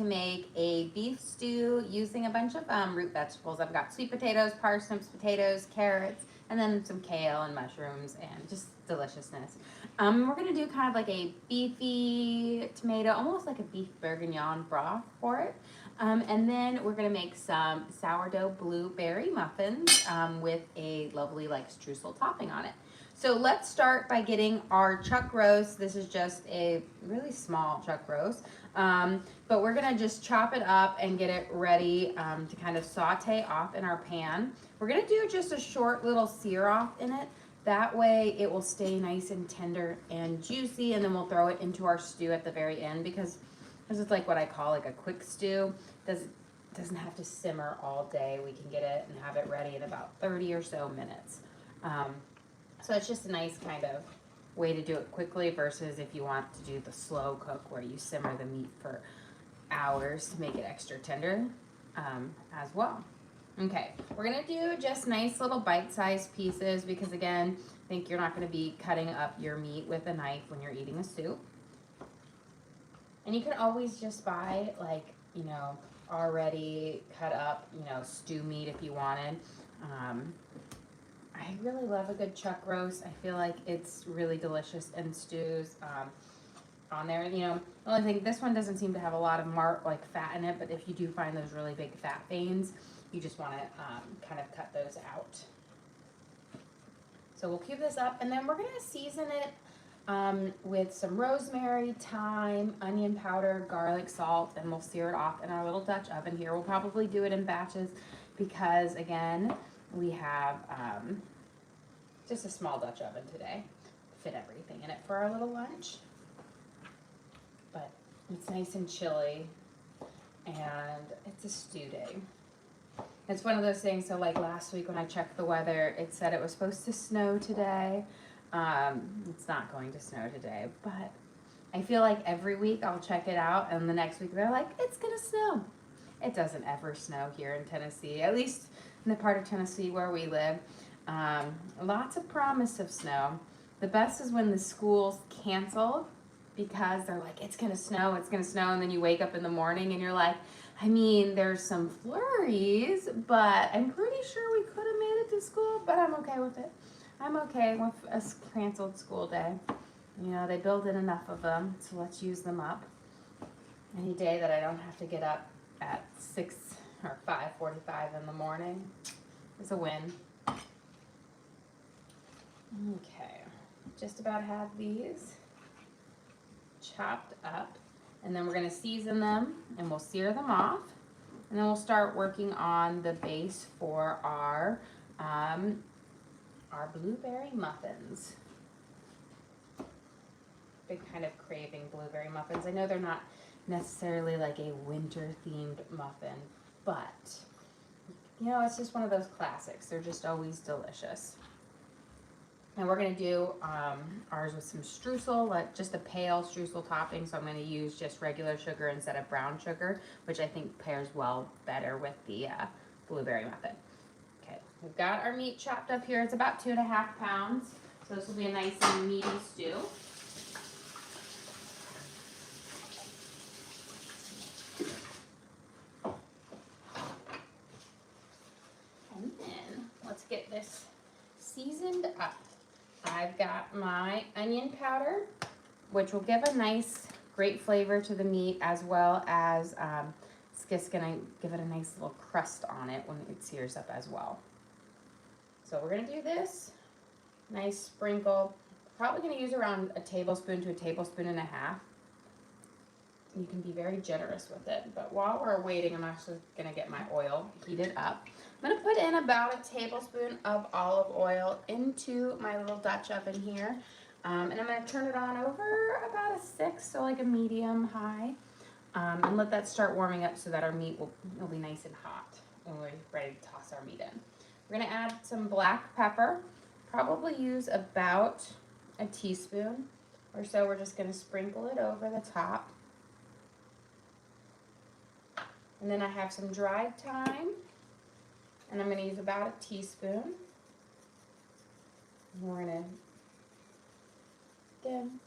make a beef stew using a bunch of root vegetables. I've got sweet potatoes, parsnips, potatoes, carrots, and then some kale and mushrooms and just deliciousness. We're gonna do kind of like a beefy tomato, almost like a beef bourguignon broth for it. And then we're gonna make some sourdough blueberry muffins with a lovely like streusel topping on it. So let's start by getting our chuck roast. This is just a really small chuck roast, but we're gonna just chop it up and get it ready to kind of saute off in our pan. We're gonna do just a short little sear off in it. That way it will stay nice and tender and juicy, and then we'll throw it into our stew at the very end because this is like what I call like a quick stew. Doesn't have to simmer all day. We can get it and have it ready in about 30 or so minutes. So it's just a nice kind of way to do it quickly versus if you want to do the slow cook where you simmer the meat for hours to make it extra tender as well. Okay, we're gonna do just nice little bite-sized pieces because again, I think you're not gonna be cutting up your meat with a knife when you're eating a soup. And you can always just buy like, you know, already cut up, you know, stew meat if you wanted. I really love a good chuck roast. I feel like it's really delicious in stews. On there, you know, the only thing, this one doesn't seem to have a lot of like fat in it, but if you do find those really big fat veins, you just want to kind of cut those out. So we'll cube this up, and then we're gonna season it with some rosemary, thyme, onion powder, garlic, salt, and we'll sear it off in our little Dutch oven here. We'll probably do it in batches because again, we have just a small Dutch oven today to fit everything in it for our little lunch. But it's nice and chilly, and it's a stew day. It's one of those things, so like last week when I checked the weather, it said it was supposed to snow today. It's not going to snow today, but I feel like every week I'll check it out, and the next week they're like, it's gonna snow. It doesn't ever snow here in Tennessee, at least in the part of Tennessee where we live. Lots of promise of snow. The best is when the schools cancel because they're like, it's gonna snow, and then you wake up in the morning and you're like, I mean, there's some flurries, but I'm pretty sure we could have made it to school, but I'm okay with it. I'm okay with a canceled school day. You know, they build in enough of them, so let's use them up. Any day that I don't have to get up at 6 or 5:45 in the morning is a win. Okay, just about have these chopped up, and then we're gonna season them and we'll sear them off, and then we'll start working on the base for our blueberry muffins. Big kind of craving blueberry muffins. I know they're not necessarily like a winter themed muffin, but you know, it's just one of those classics. They're just always delicious. And we're gonna do ours with some streusel, like just a pale streusel topping. So I'm gonna use just regular sugar instead of brown sugar, which I think pairs well better with the blueberry muffin. Okay, we've got our meat chopped up here. It's about 2.5 pounds. So this will be a nice and meaty stew. And then let's get this seasoned up. I've got my onion powder, which will give a nice, great flavor to the meat, as well as it's just gonna give it a nice little crust on it when it sears up as well. So we're gonna do this, nice sprinkle, probably gonna use around a tablespoon to a tablespoon and a half. You can be very generous with it, but while we're waiting, I'm actually gonna get my oil heated up. I'm gonna put in about a tablespoon of olive oil into my little Dutch oven here. And I'm gonna turn it on over about a 6, so like a medium high. And let that start warming up so that our meat will be nice and hot when we're ready to toss our meat in. We're gonna add some black pepper, probably use about a teaspoon or so. We're just gonna sprinkle it over the top. And then I have some dried thyme, and I'm going to use about a teaspoon. And we're going to, again,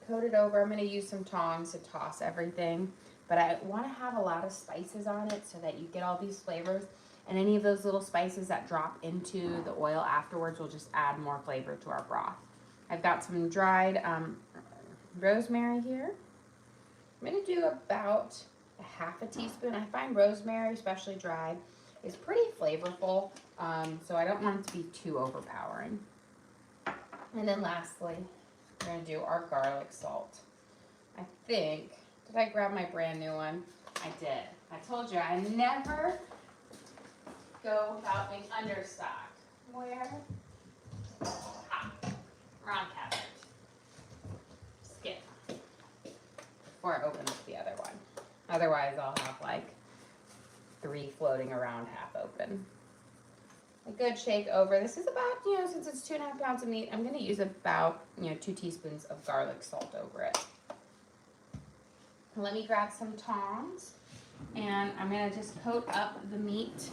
coat it over. I'm going to use some tongs to toss everything, but I want to have a lot of spices on it so that you get all these flavors. And any of those little spices that drop into the oil afterwards will just add more flavor to our broth. I've got some dried rosemary here. I'm going to do about a half a teaspoon. I find rosemary, especially dried, is pretty flavorful, so I don't want it to be too overpowering. And then lastly, we're going to do our garlic salt. I think, did I grab my brand new one? I did. I told you I never go without being understocked. Where? Ah, wrong cabinet. Skip. Before I open up the other one. Otherwise, I'll have like 3 floating around half open. A good shake over. This is about, since it's 2.5 pounds of meat, I'm going to use about, 2 teaspoons of garlic salt over it. Let me grab some tongs, and I'm going to just coat up the meat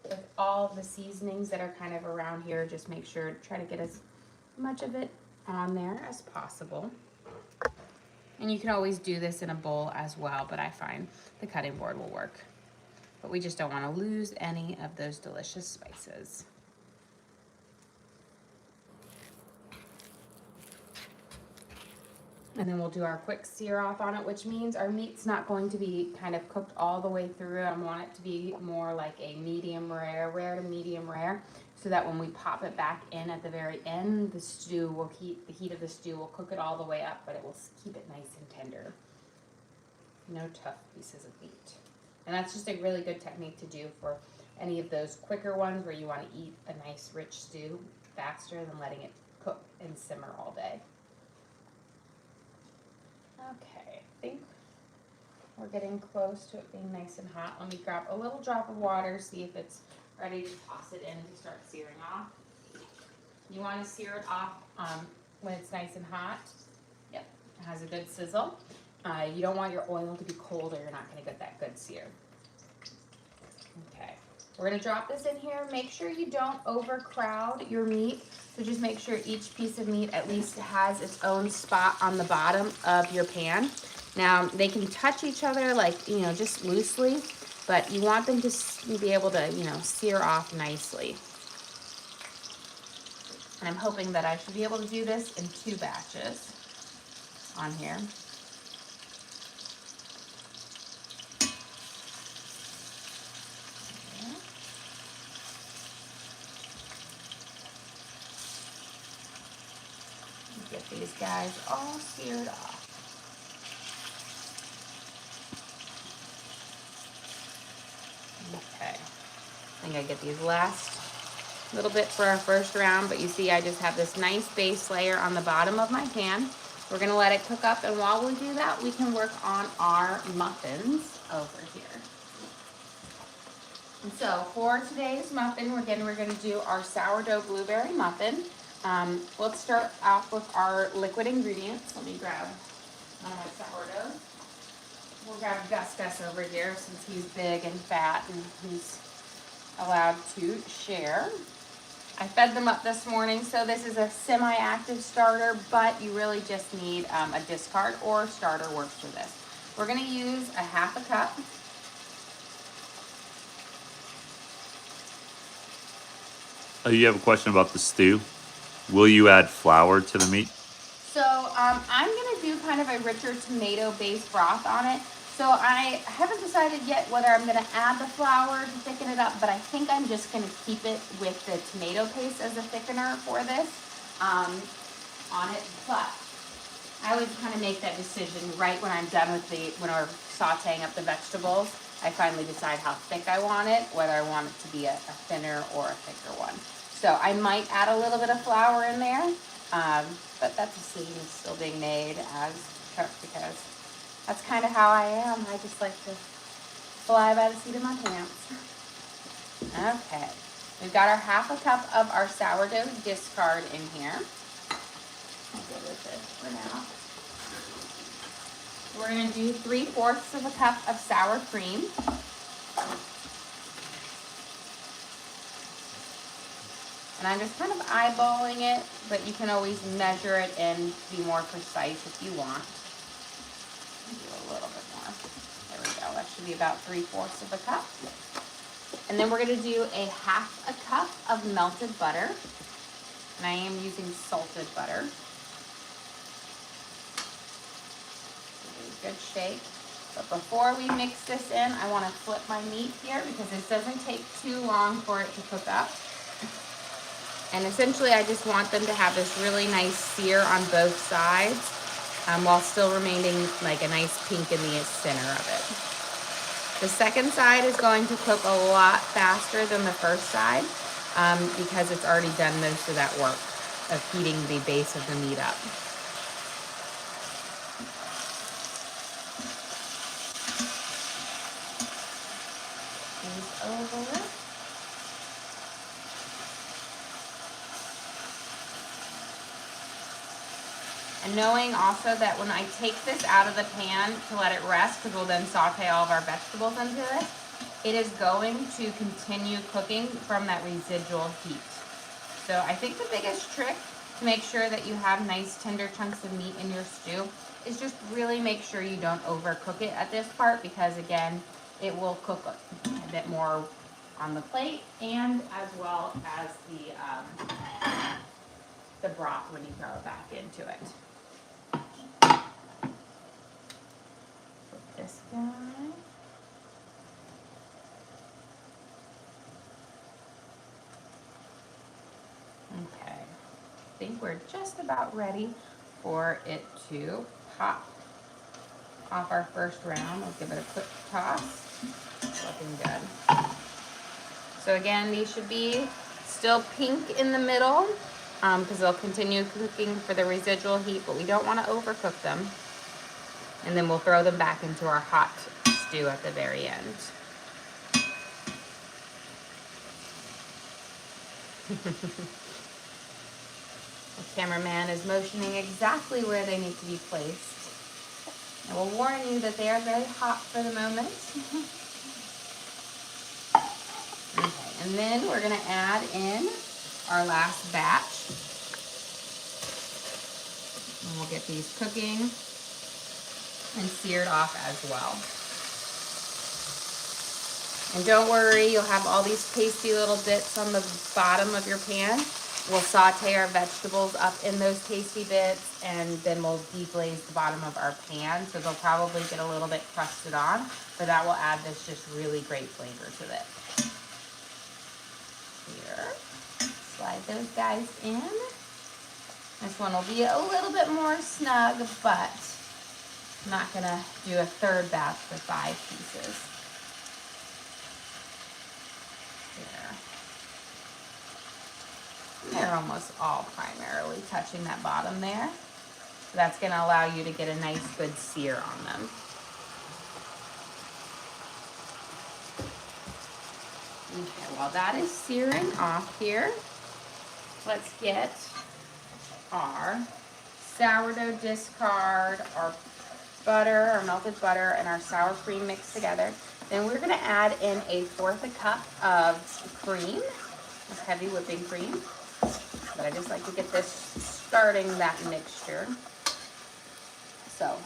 with all the seasonings that are kind of around here. Just make sure to try to get as much of it on there as possible. And you can always do this in a bowl as well, but I find the cutting board will work. But we just don't want to lose any of those delicious spices. And then we'll do our quick sear off on it, which means our meat's not going to be kind of cooked all the way through. I want it to be more like a medium rare to medium rare, so that when we pop it back in at the very end, the heat of the stew will cook it all the way up, but it will keep it nice and tender. No tough pieces of meat. And that's just a really good technique to do for any of those quicker ones where you want to eat a nice rich stew faster than letting it cook and simmer all day. Okay, I think we're getting close to it being nice and hot. Let me grab a little drop of water, see if it's ready to toss it in to start searing off. You want to sear it off when it's nice and hot. Yep, it has a good sizzle. You don't want your oil to be cold or you're not going to get that good sear. Okay, we're going to drop this in here. Make sure you don't overcrowd your meat. So just make sure each piece of meat at least has its own spot on the bottom of your pan. Now, they can touch each other like, just loosely, but you want them to be able to, sear off nicely. And I'm hoping that I should be able to do this in 2 batches on here. Get these guys all seared off. Okay, I think I get these last little bit for our first round, but you see I just have this nice base layer on the bottom of my pan. We're gonna let it cook up, and while we do that, we can work on our muffins over here. And so for today's muffin, we're gonna do our sourdough blueberry muffin. Let's start off with our liquid ingredients. Let me grab my sourdough. We'll grab Gus over here since he's big and fat and he's allowed to share. I fed them up this morning, so this is a semi-active starter, but you really just need a discard or starter works for this. We're going to use a half a cup. You have a question about the stew? Will you add flour to the meat? So I'm going to do kind of a richer tomato-based broth on it. So I haven't decided yet whether I'm going to add the flour to thicken it up, but I think I'm just going to keep it with the tomato paste as a thickener for this on it. But I always kind of make that decision right when I'm done with when we're sauteing up the vegetables. I finally decide how thick I want it, whether I want it to be a thinner or a thicker one. So I might add a little bit of flour in there, but that decision is still being made as cooked because that's kind of how I am. I just like to fly by the seat of my pants. Okay, we've got our half a cup of our sourdough discard in here. I'll go with it for now. We're going to do 3/4 of a cup of sour cream. And I'm just kind of eyeballing it, but you can always measure it and be more precise if you want. Do a little be about 3/4 of a cup. And then we're gonna do a 1/2 cup of melted butter. And I am using salted butter. Good shake. But before we mix this in, I wanna flip my meat here because this doesn't take too long for it to cook up. And essentially I just want them to have this really nice sear on both sides while still remaining like a nice pink in the center of it. The second side is going to cook a lot faster than the first side because it's already done most of that work of heating the base of the meat up. Over. And knowing also that when I take this out of the pan to let it rest, because we'll then saute all of our vegetables into this, it is going to continue cooking from that residual heat. So I think the biggest trick to make sure that you have nice tender chunks of meat in your stew is just really make sure you don't overcook it at this part, because again, it will cook a bit more on the plate and as well as the broth when you throw it back into it. Put this guy. Okay, I think we're just about ready for it to pop off our first round. We'll give it a quick toss. Looking good. So again, these should be still pink in the middle because they'll continue cooking for the residual heat, but we don't want to overcook them. And then we'll throw them back into our hot stew at the very end. The cameraman is motioning exactly where they need to be placed. I will warn you that they are very hot for the moment. Okay, and then we're gonna add in our last batch. And we'll get these cooking and seared off as well. And don't worry, you'll have all these tasty little bits on the bottom of your pan. We'll saute our vegetables up in those tasty bits, and then we'll deglaze the bottom of our pan. So they'll probably get a little bit crusted on, but that will add this just really great flavor to it. Here, slide those guys in. This one will be a little bit more snug, but I'm not gonna do a third batch for 5 pieces. They're almost all primarily touching that bottom there. So that's going to allow you to get a nice good sear on them. Okay, while that is searing off here, let's get our sourdough discard, our butter, our melted butter, and our sour cream mixed together. Then we're going to add in 1/4 cup of cream, this heavy whipping cream. But I just like to get this starting that mixture. So,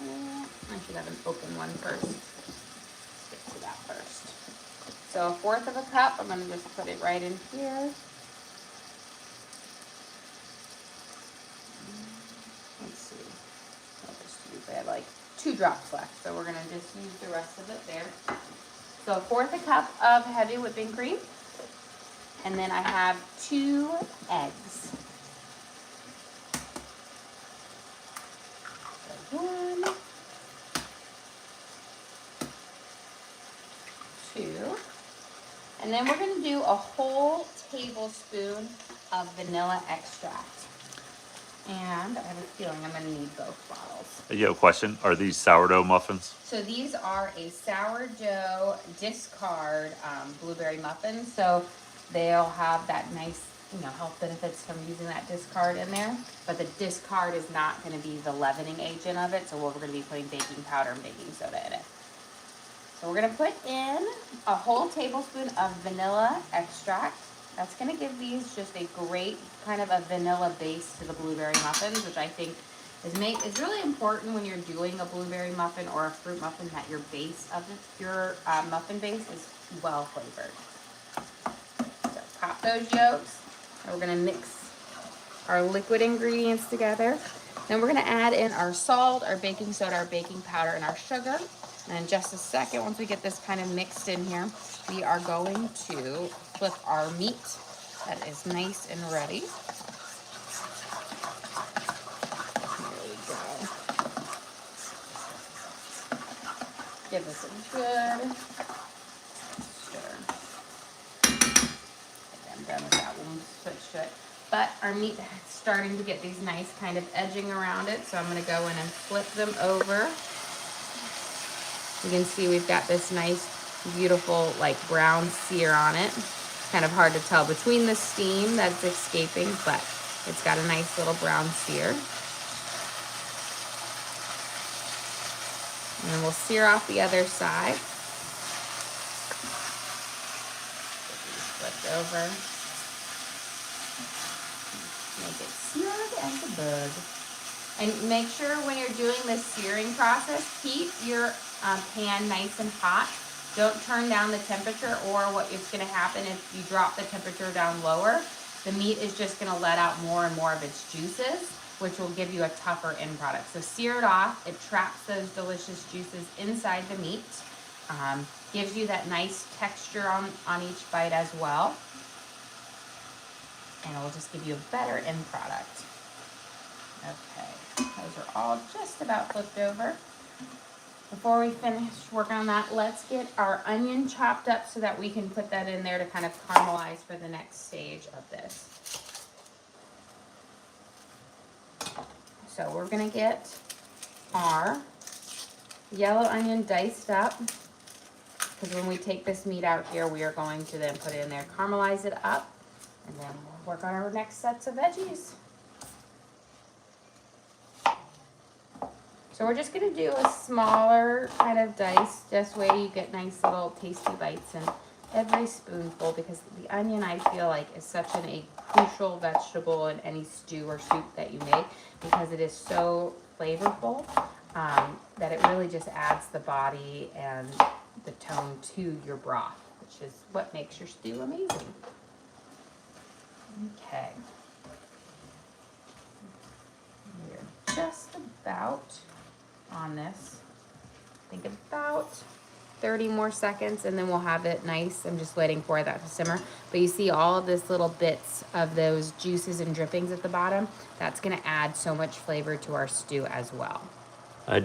I should have an open one first. Let's get to that first. So 1/4 cup, I'm gonna just put it right in here. Let's see, I have like 2 drops left, so we're gonna just use the rest of it there. So 1/4 cup of heavy whipping cream. And then I have 2 eggs. So 1, 2. And then we're going to do a whole tablespoon of vanilla extract. And I have a feeling I'm going to need both bottles. You have a question? Are these sourdough muffins? So these are a sourdough discard blueberry muffin. So they'll have that nice, health benefits from using that discard in there. But the discard is not going to be the leavening agent of it. So we're going to be putting baking powder and baking soda in it. So we're going to put in a whole tablespoon of vanilla extract. That's going to give these just a great kind of a vanilla base to the blueberry muffins, which I think It's really important when you're doing a blueberry muffin or a fruit muffin that your base of your muffin base is well flavored. So pop those yolks, and we're gonna mix our liquid ingredients together. Then we're gonna add in our salt, our baking soda, our baking powder, and our sugar. And in just a second, once we get this kind of mixed in here, we are going to flip our meat that is nice and ready. Give this a good stir. Okay, I'm done with that. We'll switch to it. But our meat is starting to get these nice kind of edging around it, so I'm going to go in and flip them over. You can see we've got this nice, beautiful, like brown sear on it. Kind of hard to tell between the steam that's escaping, but it's got a nice little brown sear. And then we'll sear off the other side. Get these flipped over. Make it seared as a bug. And make sure when you're doing this searing process, keep your pan nice and hot. Don't turn down the temperature, or what is going to happen if you drop the temperature down lower, the meat is just going to let out more and more of its juices, which will give you a tougher end product. So sear it off. It traps those delicious juices inside the meat. Gives you that nice texture on each bite as well. And it will just give you a better end product. Okay, those are all just about flipped over. Before we finish working on that, let's get our onion chopped up so that we can put that in there to kind of caramelize for the next stage of this. So we're gonna get our yellow onion diced up, because when we take this meat out here, we are going to then put it in there, caramelize it up, and then we'll work on our next sets of veggies. So we're just gonna do a smaller kind of dice, just where you get nice little tasty bites in every spoonful, because the onion, I feel like, is such a crucial vegetable in any stew or soup that you make, because it is so flavorful that it really just adds the body and the tone to your broth, which is what makes your stew amazing. Okay. We're just about on this. I think about 30 more seconds, and then we'll have it nice. I'm just waiting for that to simmer. But you see all of this little bits of those juices and drippings at the bottom. That's gonna add so much flavor to our stew as well.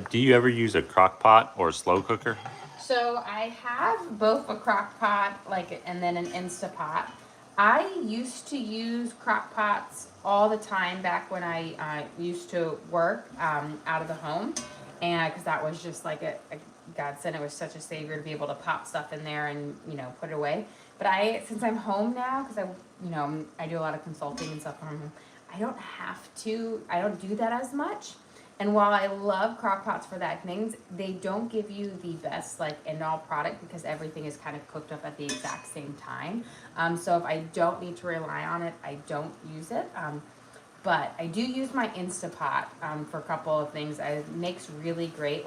Do you ever use a crock pot or a slow cooker? So I have both a crock pot, and then an Instapot. I used to use crock pots all the time back when I used to work out of the home, and because that was just like a godsend. It was such a savior to be able to pop stuff in there and put it away. But since I'm home now, because I do a lot of consulting and stuff from home, I don't do that as much. And while I love crock pots for that things, they don't give you the best end all product, because everything is kind of cooked up at the exact same time. So if I don't need to rely on it, I don't use it. But I do use my Instapot for a couple of things. It makes really great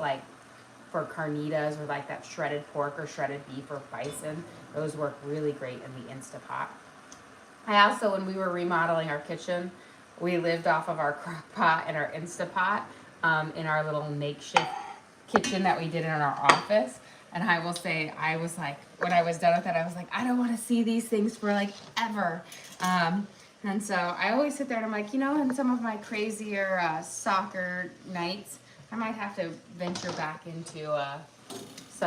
for carnitas, or that shredded pork or shredded beef or bison. Those work really great in the Instapot. I also, when we were remodeling our kitchen, we lived off of our crock pot and our Instapot in our little makeshift kitchen that we did in our office. And I will say, I was like, when I was done with it, I was like, I don't want to see these things for ever. And so I always sit there and I'm like, in some of my crazier soccer nights, I might have to venture back into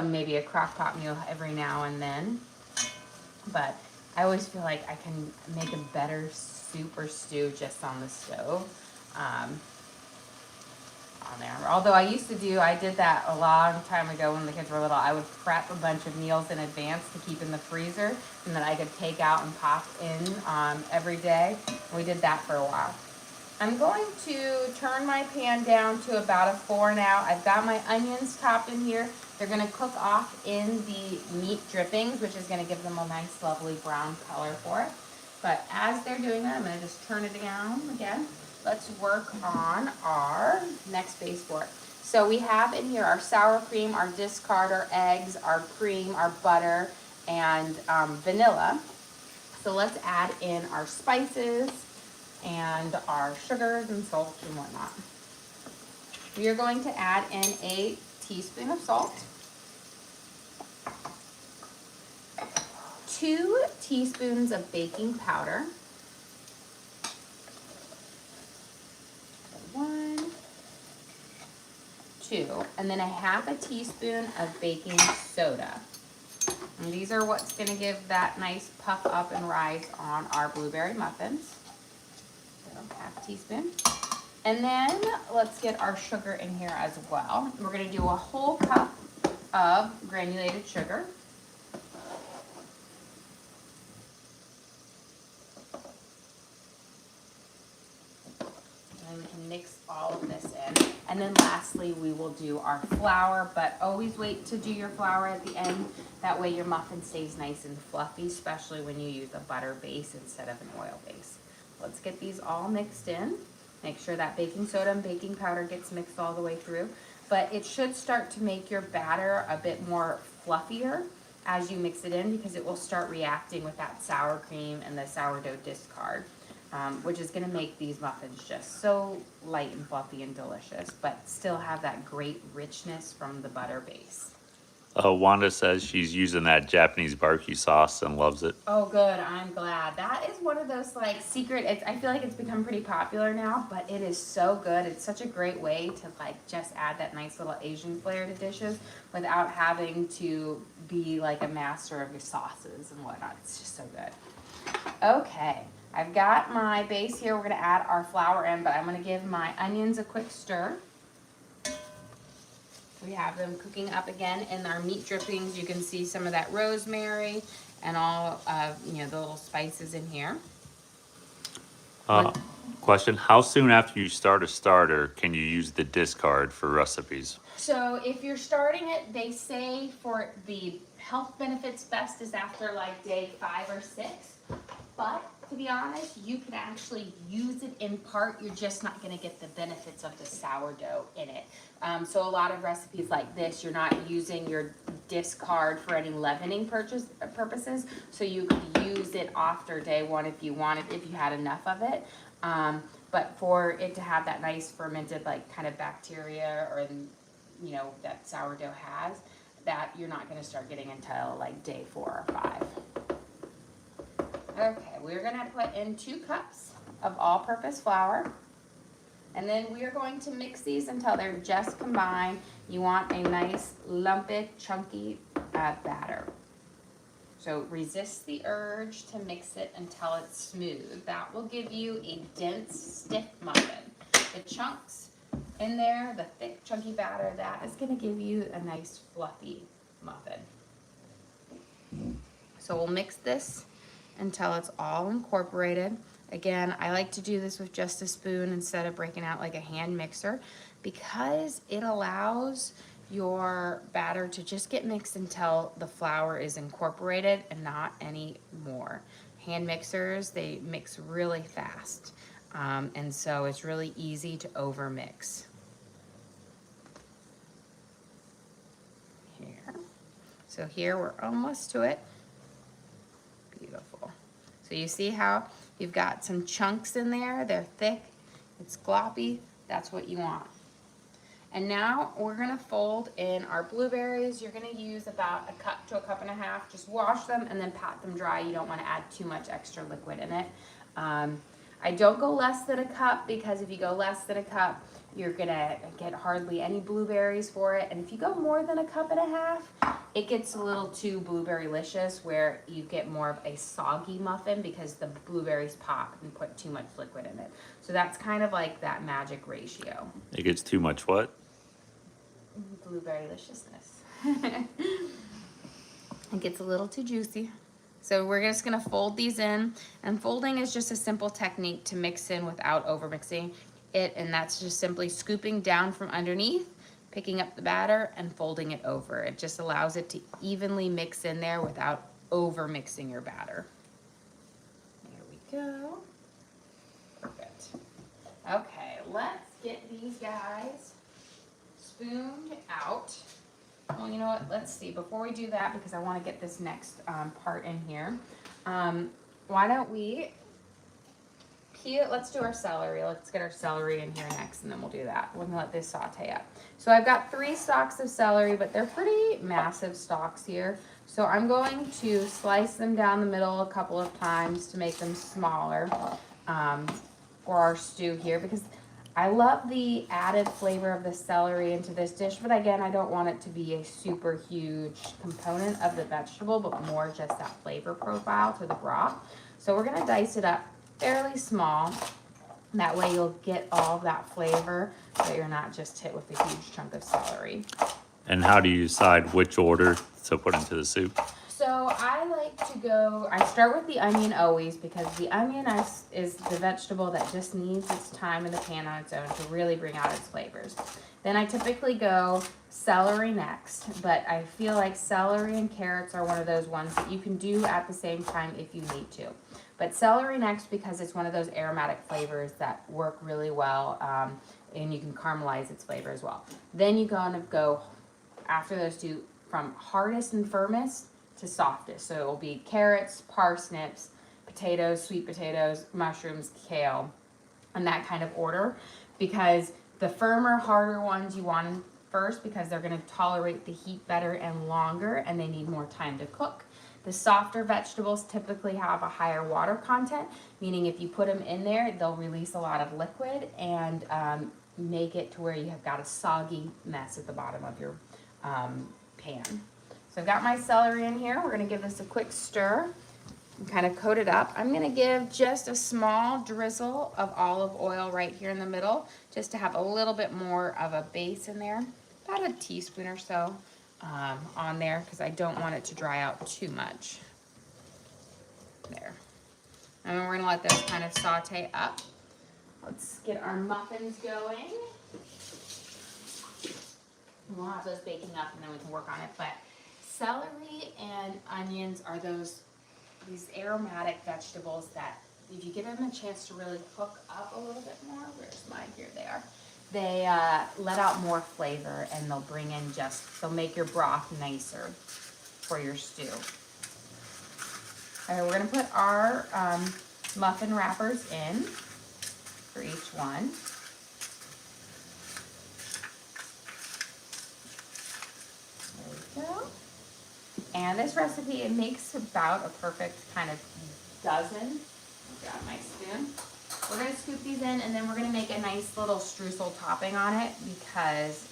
maybe a crock pot meal every now and then. But I always feel like I can make a better soup or stew just on the stove on there. Although I did that a long time ago when the kids were little. I would prep a bunch of meals in advance to keep in the freezer, and then I could take out and pop in every day. And we did that for a while. I'm going to turn my pan down to about a 4 now. I've got my onions topped in here. They're going to cook off in the meat drippings, which is going to give them a nice, lovely brown color for it. But as they're doing that, I'm going to just turn it down again. let's work on our next base for it. So we have in here our sour cream, our discard, our eggs, our cream, our butter, and vanilla. So let's add in our spices and our sugars and salt and whatnot. We are going to add in a teaspoon of salt, 2 teaspoons of baking powder, 1, 2, and then a half a teaspoon of baking soda. And these are what's going to give that nice puff up and rise on our blueberry muffins. So half a teaspoon. And then let's get our sugar in here as well. We're going to do a whole cup of granulated sugar. And we can mix all of this in. And then lastly, we will do our flour, but always wait to do your flour at the end. That way your muffin stays nice and fluffy, especially when you use a butter base instead of an oil base. Let's get these all mixed in. Make sure that baking soda and baking powder gets mixed all the way through. But it should start to make your batter a bit more fluffier as you mix it in, because it will start reacting with that sour cream and the sourdough discard, which is going to make these muffins just so light and fluffy and delicious, but still have that great richness from the butter base. Wanda says she's using that Japanese barbecue sauce and loves it. Oh, good. I'm glad. That is one of those like secret. I feel like it's become pretty popular now, but it is so good. It's such a great way to like just add that nice little Asian flair to dishes without having to be like a master of your sauces and whatnot. It's just so good. Okay, I've got my base here. We're going to add our flour in, but I'm going to give my onions a quick stir. We have them cooking up again in our meat drippings. You can see some of that rosemary and all of, the little spices in here. Question, how soon after you start a starter can you use the discard for recipes? So if you're starting it, they say for the health benefits best is after like day 5 or 6. But to be honest, you can actually use it in part. You're just not going to get the benefits of the sourdough in it. So a lot of recipes like this, you're not using your discard for any leavening purposes. So you could use it after day 1 if you wanted, if you had enough of it. But for it to have that nice fermented like kind of bacteria or that sourdough has, that you're not going to start getting until like day 4 or 5. Okay, we're going to put in 2 cups of all-purpose flour, and then we are going to mix these until they're just combined. You want a nice lumpy, chunky batter. So resist the urge to mix it until it's smooth. That will give you a dense, stiff muffin. The chunks in there, the thick, chunky batter, that is going to give you a nice, fluffy muffin. So we'll mix this until it's all incorporated. Again, I like to do this with just a spoon instead of breaking out like a hand mixer, because it allows your batter to just get mixed until the flour is incorporated and not any more. Hand mixers, they mix really fast, and so it's really easy to over mix. Here. So here we're almost to it. Beautiful. So you see how you've got some chunks in there. They're thick. It's gloppy. That's what you want. And now we're going to fold in our blueberries. You're going to use about a cup to a cup and a half. Just wash them and then pat them dry. You don't want to add too much extra liquid in it. I don't go less than a cup, because if you go less than a cup, you're going to get hardly any blueberries for it. And if you go more than a cup and a half, it gets a little too blueberry-licious, where you get more of a soggy muffin because the blueberries pop and put too much liquid in it. So that's kind of like that magic ratio. It gets too much what? Blueberry-liciousness. It gets a little too juicy. So we're just going to fold these in, and folding is just a simple technique to mix in without over mixing it, and that's just simply scooping down from underneath, picking up the batter and folding it over. It just allows it to evenly mix in there without over mixing your batter. There we go. Perfect. Okay, let's get these guys spooned out. Well, you know what? Let's see. Before we do that, because I want to get this next part in here, why don't we peel? Let's do our celery. Let's get our celery in here next, and then we'll do that. We're gonna let this saute up. So I've got 3 stalks of celery, but they're pretty massive stalks here. So I'm going to slice them down the middle a couple of times to make them smaller for our stew here, because I love the added flavor of the celery into this dish, but again, I don't want it to be a super huge component of the vegetable, but more just that flavor profile to the broth. So we're gonna dice it up fairly small. That way you'll get all of that flavor, but you're not just hit with a huge chunk of celery. And how do you decide which order to put into the soup? So I like to go, I start with the onion always, because the onion is the vegetable that just needs its time in the pan on its own to really bring out its flavors. Then I typically go celery next, but I feel like celery and carrots are one of those ones that you can do at the same time if you need to. But celery next, because it's one of those aromatic flavors that work really well, and you can caramelize its flavor as well. Then you go after those two from hardest and firmest to softest. So it will be carrots, parsnips, potatoes, sweet potatoes, mushrooms, kale, in that kind of order, because the firmer, harder ones you want first, because they're going to tolerate the heat better and longer, and they need more time to cook. The softer vegetables typically have a higher water content, meaning if you put them in there, they'll release a lot of liquid and make it to where you have got a soggy mess at the bottom of your pan. So I've got my celery in here. We're gonna give this a quick stir and kind of coat it up. I'm gonna give just a small drizzle of olive oil right here in the middle, just to have a little bit more of a base in there. About a teaspoon or so on there, because I don't want it to dry out too much. There. And then we're gonna let those kind of saute up. Let's get our muffins going. We'll have those baking up and then we can work on it. But celery and onions are these aromatic vegetables that if you give them a chance to really cook up a little bit more, where's mine? Here they are. They let out more flavor, and they'll they'll make your broth nicer for your stew. All right, we're gonna put our muffin wrappers in for each one. There we go. And this recipe, it makes about a perfect kind of dozen. Grab my spoon. We're gonna scoop these in, and then we're gonna make a nice little streusel topping on it, because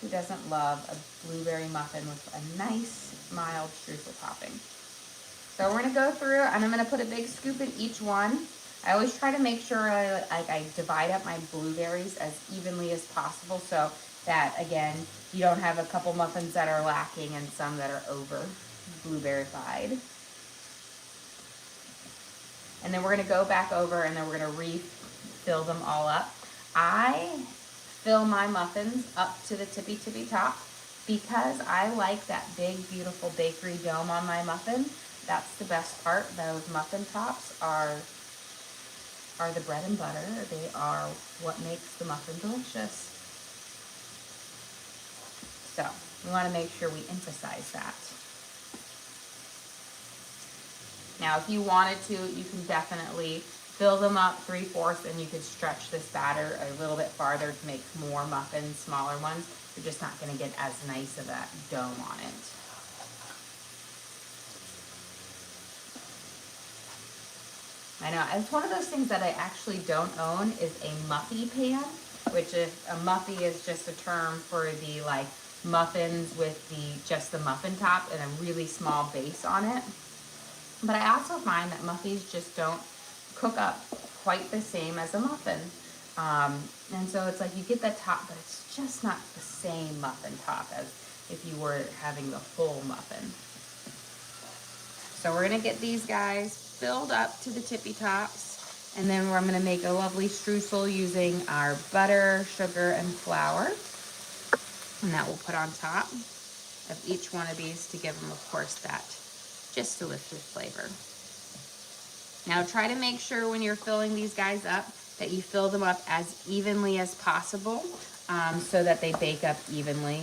who doesn't love a blueberry muffin with a nice mild streusel topping? So we're gonna go through, and I'm gonna put a big scoop in each one. I always try to make sure I divide up my blueberries as evenly as possible, so that, again, you don't have a couple muffins that are lacking and some that are over blueberry-fied. And then we're gonna go back over, and then we're gonna refill them all up. I fill my muffins up to the tippy top, because I like that big, beautiful bakery dome on my muffin. That's the best part. Those muffin tops are the bread and butter. They are what makes the muffin delicious. So we want to make sure we emphasize that. Now, if you wanted to, you can definitely fill them up 3/4, and you could stretch this batter a little bit farther to make more muffins, smaller ones. You're just not going to get as nice of that dome on it. I know, it's one of those things that I actually don't own, is a muffy pan, which is, a muffy is just a term for the muffins with just the muffin top and a really small base on it. But I also find that muffies just don't cook up quite the same as a muffin. And so it's like you get that top, but it's just not the same muffin top as if you were having the whole muffin. So we're gonna get these guys filled up to the tippy tops, and then I'm gonna make a lovely streusel using our butter, sugar, and flour. And that we'll put on top of each one of these to give them, of course, that just delicious flavor. Now try to make sure when you're filling these guys up that you fill them up as evenly as possible so that they bake up evenly.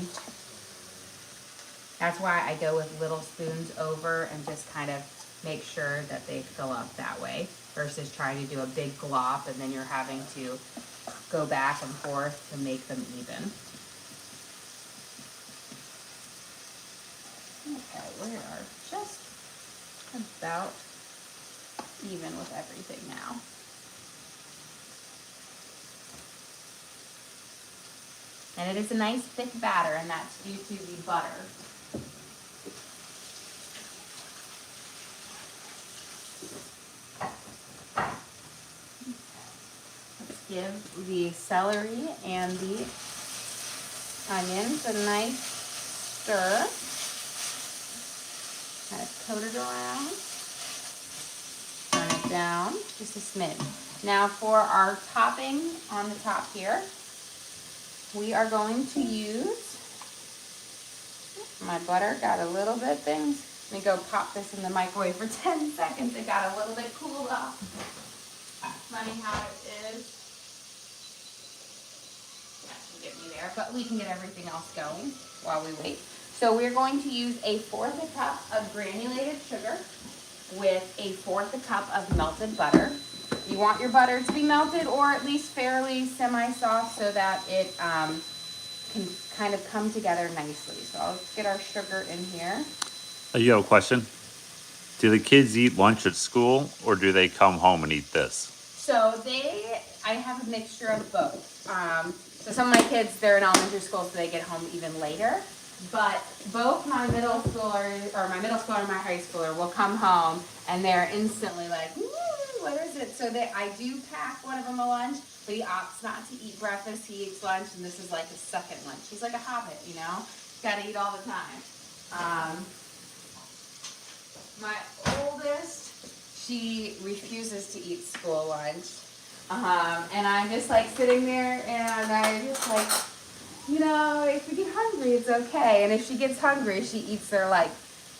That's why I go with little spoons over and just kind of make sure that they fill up that way versus trying to do a big glop and then you're having to go back and forth to make them even. Okay, we are just about even with everything now. And it is a nice thick batter, and that's due to the butter. Let's give the celery and the onions a nice stir. Kind of coat it around. Turn it down just a smidge. Now for our topping on the top here, we are going to use, my butter got a little bit things. Let me go pop this in the microwave for 10 seconds. It got a little bit cooled off. Funny how it is. That should get me there, but we can get everything else going while we wait. So we're going to use 1/4 cup of granulated sugar with 1/4 cup of melted butter. You want your butter to be melted or at least fairly semi-soft so that it can kind of come together nicely. So I'll get our sugar in here. You have a question? Do the kids eat lunch at school or do they come home and eat this? So I have a mixture of both. So some of my kids, they're in elementary school, so they get home even later. But both my middle schooler and my high schooler will come home and they're instantly like, "Ooh, what is it?" So I do pack one of them a lunch, but he opts not to eat breakfast. He eats lunch, and this is like his second lunch. He's like a hobbit, you know? Got to eat all the time. My oldest, she refuses to eat school lunch. And I'm just like sitting there and I just like, you know, if we get hungry, it's okay. And if she gets hungry, she eats their like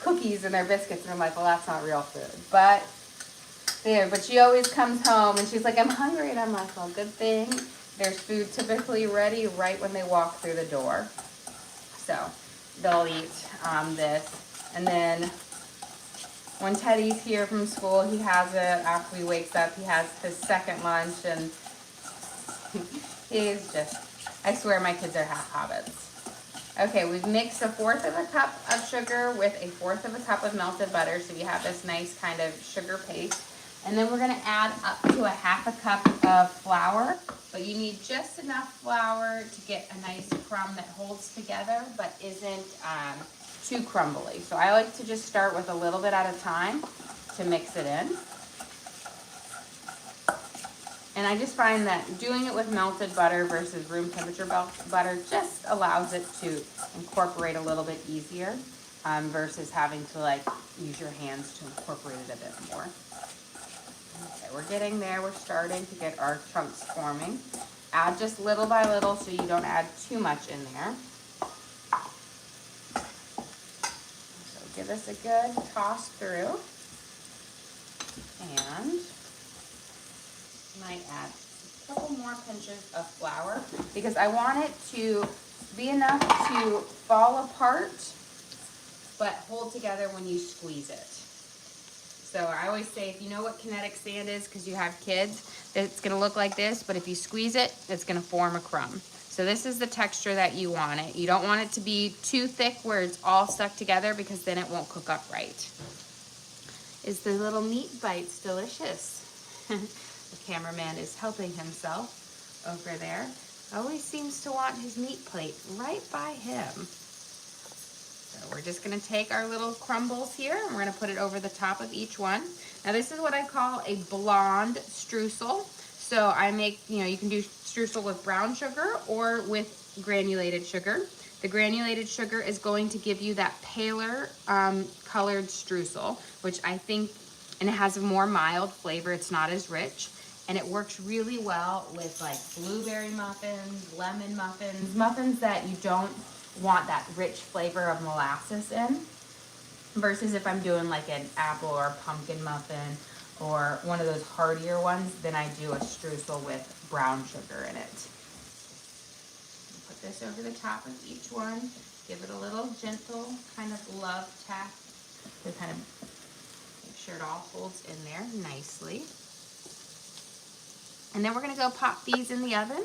cookies and their biscuits. And I'm like, well, that's not real food. But she always comes home and she's like, I'm hungry. And I'm like, well, good thing. There's food typically ready right when they walk through the door. So they'll eat this. And then when Teddy's here from school, he has it. After he wakes up, he has his second lunch. And he's just, I swear my kids are half hobbits. Okay, we've mixed 1/4 cup of sugar with 1/4 cup of melted butter. So you have this nice kind of sugar paste. And then we're going to add up to 1/2 cup of flour. But you need just enough flour to get a nice crumb that holds together but isn't too crumbly. So I like to just start with a little bit at a time to mix it in. And I just find that doing it with melted butter versus room temperature butter just allows it to incorporate a little bit easier versus having to like use your hands to incorporate it a bit more. Okay, we're getting there. We're starting to get our chunks forming. Add just little by little so you don't add too much in there. So give this a good toss through. And might add a couple more pinches of flour because I want it to be enough to fall apart but hold together when you squeeze it. So I always say, if you know what kinetic sand is because you have kids, it's going to look like this, but if you squeeze it, it's going to form a crumb. So this is the texture that you want it. You don't want it to be too thick where it's all stuck together because then it won't cook up right. Is the little meat bites delicious? The cameraman is helping himself over there. Always seems to want his meat plate right by him. So we're just going to take our little crumbles here and we're going to put it over the top of each one. Now this is what I call a blonde streusel. So I make, you can do streusel with brown sugar or with granulated sugar. The granulated sugar is going to give you that paler colored streusel, which I think, and it has a more mild flavor. It's not as rich. And it works really well with like blueberry muffins, lemon muffins, muffins that you don't want that rich flavor of molasses in, versus if I'm doing like an apple or pumpkin muffin or one of those heartier ones, then I do a streusel with brown sugar in it. Put this over the top of each one. Give it a little gentle kind of love tap to kind of make sure it all holds in there nicely. And then we're gonna go pop these in the oven.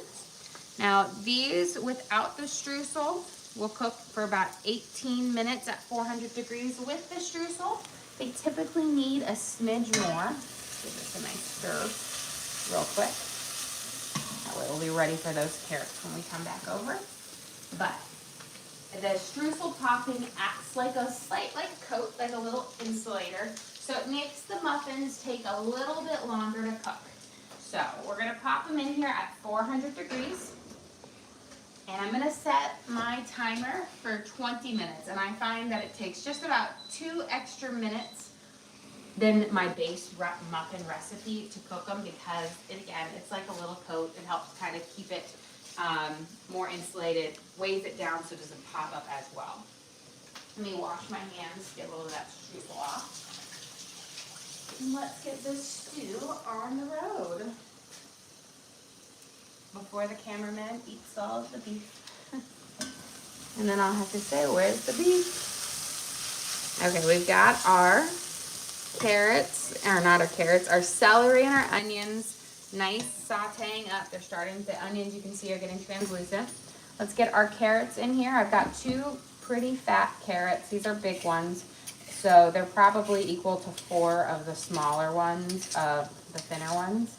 Now these without the streusel will cook for about 18 minutes at 400 degrees. With the streusel, they typically need a smidge more. Give this a nice stir real quick. That way we'll be ready for those carrots when we come back over. But the streusel popping acts like a slight coat, like a little insulator. So it makes the muffins take a little bit longer to cook. So we're gonna pop them in here at 400 degrees. And I'm gonna set my timer for 20 minutes. And I find that it takes just about 2 extra minutes than my base muffin recipe to cook them, because again, it's like a little coat. It helps kind of keep it more insulated, weighs it down so it doesn't pop up as well. Let me wash my hands, get a little of that streusel off. And let's get this stew on the road before the cameraman eats all of the beef. And then I'll have to say, where's the beef? Okay, we've got our carrots, or not our carrots, our celery and our onions nice sauteing up. They're starting, the onions you can see are getting translucent. Let's get our carrots in here. I've got 2 pretty fat carrots. These are big ones. So they're probably equal to 4 of the smaller ones, the thinner ones.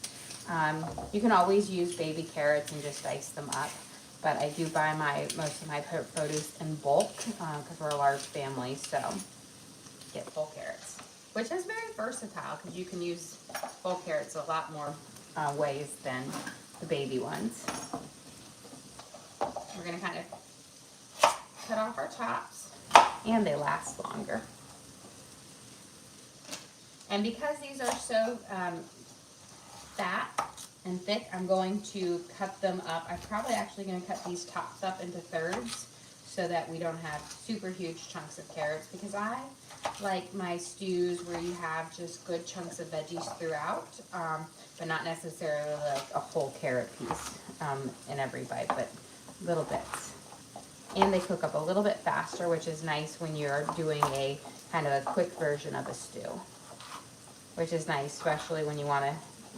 You can always use baby carrots and just dice them up. But I do buy most of my produce in bulk because we're a large family, so get full carrots, which is very versatile because you can use full carrots a lot more ways than the baby ones. We're gonna kind of cut off our tops, and they last longer. And because these are so fat and thick, I'm going to cut them up. I'm probably actually going to cut these tops up into thirds so that we don't have super huge chunks of carrots, because I like my stews where you have just good chunks of veggies throughout, but not necessarily like a whole carrot piece in every bite, but little bits. And they cook up a little bit faster, which is nice when you're doing a kind of a quick version of a stew, which is nice, especially when you want to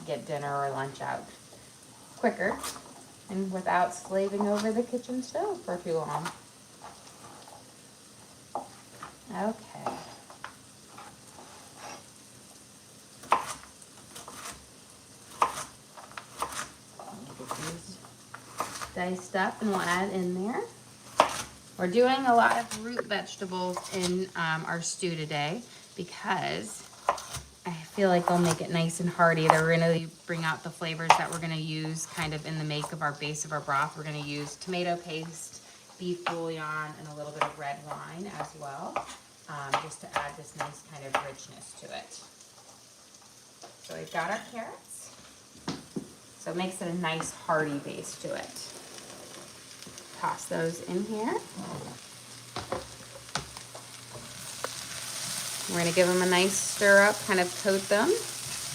get dinner or lunch out quicker and without slaving over the kitchen stove for too long. Okay. Get these diced up and we'll add in there. We're doing a lot of root vegetables in our stew today because I feel like they'll make it nice and hearty. They're really bring out the flavors that we're gonna use kind of in the make of our base of our broth. We're gonna use tomato paste, beef bouillon, and a little bit of red wine as well, just to add this nice kind of richness to it. So we've got our carrots. So it makes it a nice hearty base to it. Toss those in here. We're going to give them a nice stir up, kind of coat them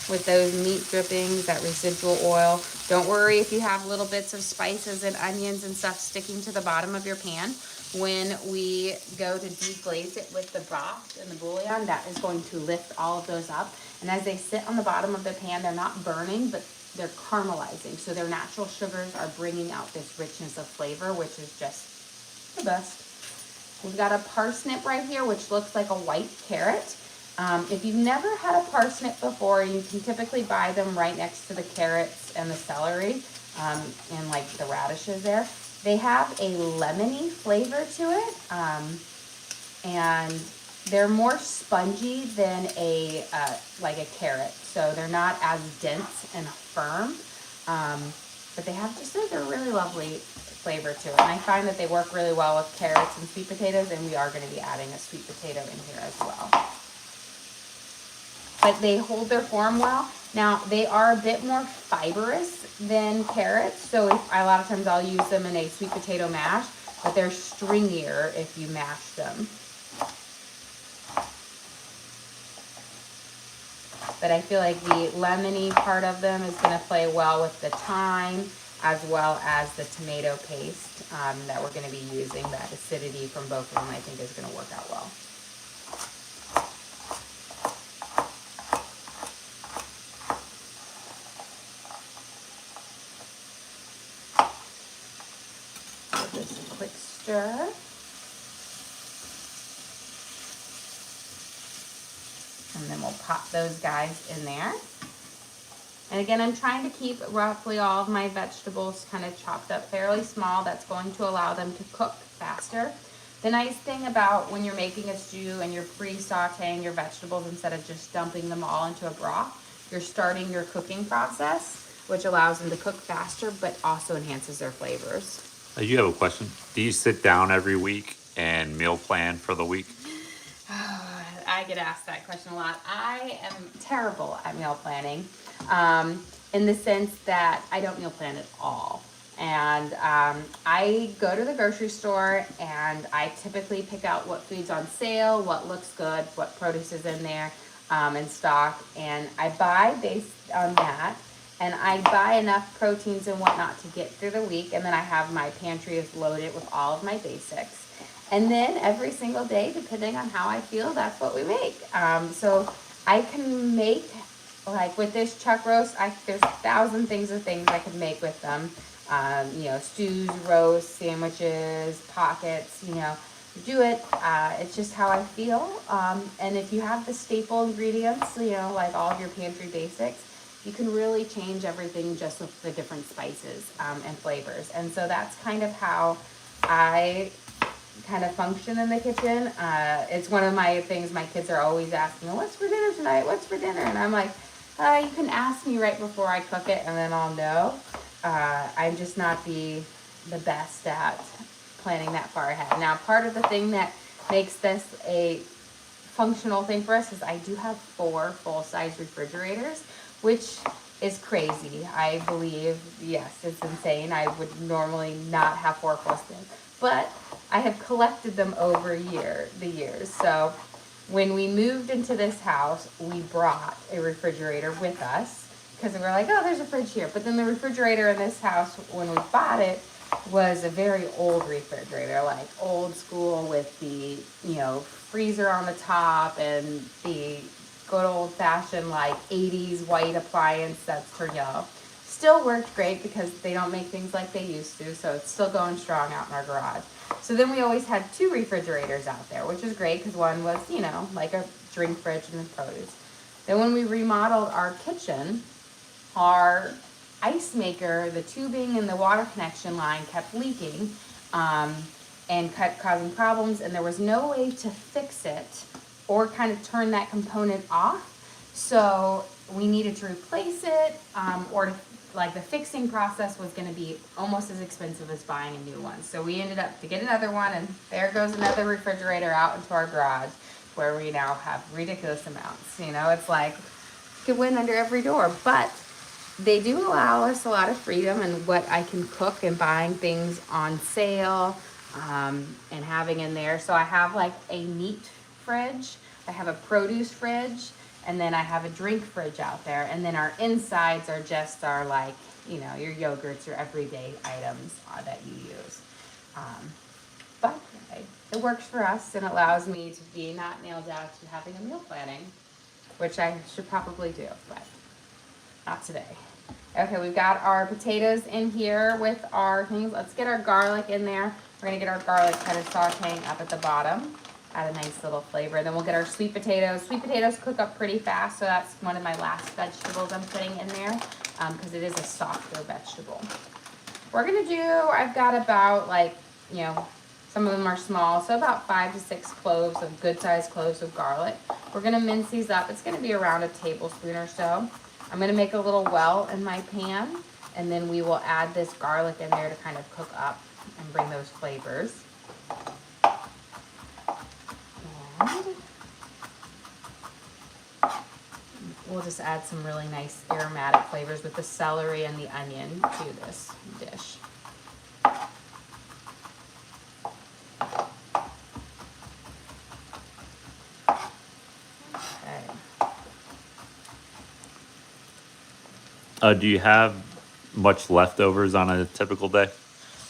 with those meat drippings, that residual oil. Don't worry if you have little bits of spices and onions and stuff sticking to the bottom of your pan. When we go to deglaze it with the broth and the bouillon, that is going to lift all of those up. And as they sit on the bottom of the pan, they're not burning, but they're caramelizing. So their natural sugars are bringing out this richness of flavor, which is just the best. We've got a parsnip right here, which looks like a white carrot. If you've never had a parsnip before, you can typically buy them right next to the carrots and the celery and like the radishes there. They have a lemony flavor to it, and they're more spongy than like a carrot. So they're not as dense and firm, but they have just like a really lovely flavor to it. And I find that they work really well with carrots and sweet potatoes, and we are going to be adding a sweet potato in here as well. But they hold their form well. Now, they are a bit more fibrous than carrots, so a lot of times I'll use them in a sweet potato mash, but they're stringier if you mash them. but I feel like the lemony part of them is gonna play well with the thyme as well as the tomato paste that we're gonna be using. That acidity from both of them I think is gonna work out well. So just a quick stir. And then we'll pop those guys in there. And again, I'm trying to keep roughly all of my vegetables kind of chopped up fairly small. That's going to allow them to cook faster. The nice thing about when you're making a stew and you're pre-sauteing your vegetables instead of just dumping them all into a broth, you're starting your cooking process, which allows them to cook faster, but also enhances their flavors. You have a question. Do you sit down every week and meal plan for the week? I get asked that question a lot. I am terrible at meal planning in the sense that I don't meal plan at all. And I go to the grocery store and I typically pick out what food's on sale, what looks good, what produce is in there in stock. And I buy based on that. And I buy enough proteins and whatnot to get through the week. And then I have my pantry is loaded with all of my basics. And then every single day, depending on how I feel, that's what we make. So I can make, like with this chuck roast, there's 1,000 things I could make with them. You know, stews, roasts, sandwiches, pockets, you know, do it. It's just how I feel. And if you have the staple ingredients, you know, like all of your pantry basics, you can really change everything just with the different spices and flavors. And so that's kind of how I kind of function in the kitchen. It's one of my things my kids are always asking, what's for dinner tonight? What's for dinner? And I'm like, you can ask me right before I cook it and then I'll know. I'm just not the best at planning that far ahead. Now, part of the thing that makes this a functional thing for us is I do have 4 full-size refrigerators, which is crazy. I believe, yes, it's insane. I would normally not have 4 full-size, but I have collected them over the years. So when we moved into this house, we brought a refrigerator with us because we were like, oh, there's a fridge here. But then the refrigerator in this house, when we bought it, was a very old refrigerator, like old school with the, you know, freezer on the top and the good old fashioned like 80s white appliance that's turned yellow. Still worked great because they don't make things like they used to, so it's still going strong out in our garage. So then we always had 2 refrigerators out there, which is great because one was, you know, like a drink fridge and the produce. Then when we remodeled our kitchen, our ice maker, the tubing and the water connection line kept leaking and kept causing problems, and there was no way to fix it or kind of turn that component off. So we needed to replace it, or like the fixing process was going to be almost as expensive as buying a new one. So we ended up to get another one, and there goes another refrigerator out into our garage where we now have ridiculous amounts. You know, it's like you could win under every door, but they do allow us a lot of freedom in what I can cook and buying things on sale and having in there. So I have like a meat fridge, I have a produce fridge, and then I have a drink fridge out there. And then our insides are just our, like, you know, your yogurts, your everyday items that you use. But it works for us and allows me to be not nailed down to having a meal planning, which I should probably do, but not today. Okay, we've got our potatoes in here with our things. Let's get our garlic in there. We're gonna get our garlic kind of sauteing up at the bottom. Add a nice little flavor. Then we'll get our sweet potatoes. Sweet potatoes cook up pretty fast, so that's one of my last vegetables I'm putting in there because it is a softer vegetable. We're gonna do, I've got about like, you know, some of them are small, so about 5 to 6 cloves of good sized cloves of garlic. We're gonna mince these up. It's gonna be around a tablespoon or so. I'm gonna make a little well in my pan, and then we will add this garlic in there to kind of cook up and bring those flavors. And we'll just add some really nice aromatic flavors with the celery and the onion to this dish. Okay. Do you have much leftovers on a typical day?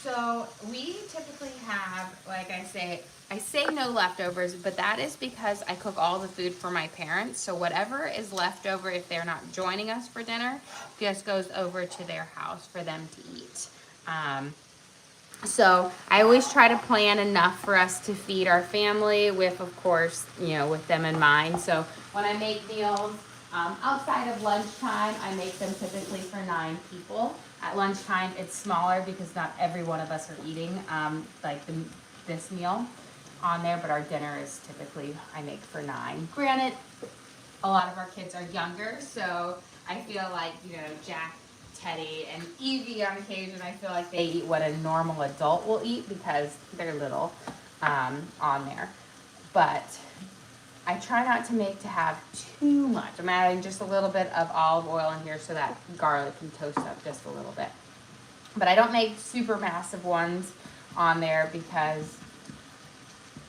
So we typically have, like I say no leftovers, but that is because I cook all the food for my parents. So whatever is left over, if they're not joining us for dinner, just goes over to their house for them to eat. So I always try to plan enough for us to feed our family with, of course, with them in mind. So when I make meals outside of lunchtime, I make them typically for 9 people. At lunchtime, it's smaller because not every one of us are eating this meal on there, but our dinner is typically I make for 9. Granted, a lot of our kids are younger, so I feel like, Jack, Teddy, and Evie on occasion, I feel like they eat what a normal adult will eat because they're little on there. But I try not to have too much. I'm adding just a little bit of olive oil in here so that garlic can toast up just a little bit. But I don't make super massive ones on there because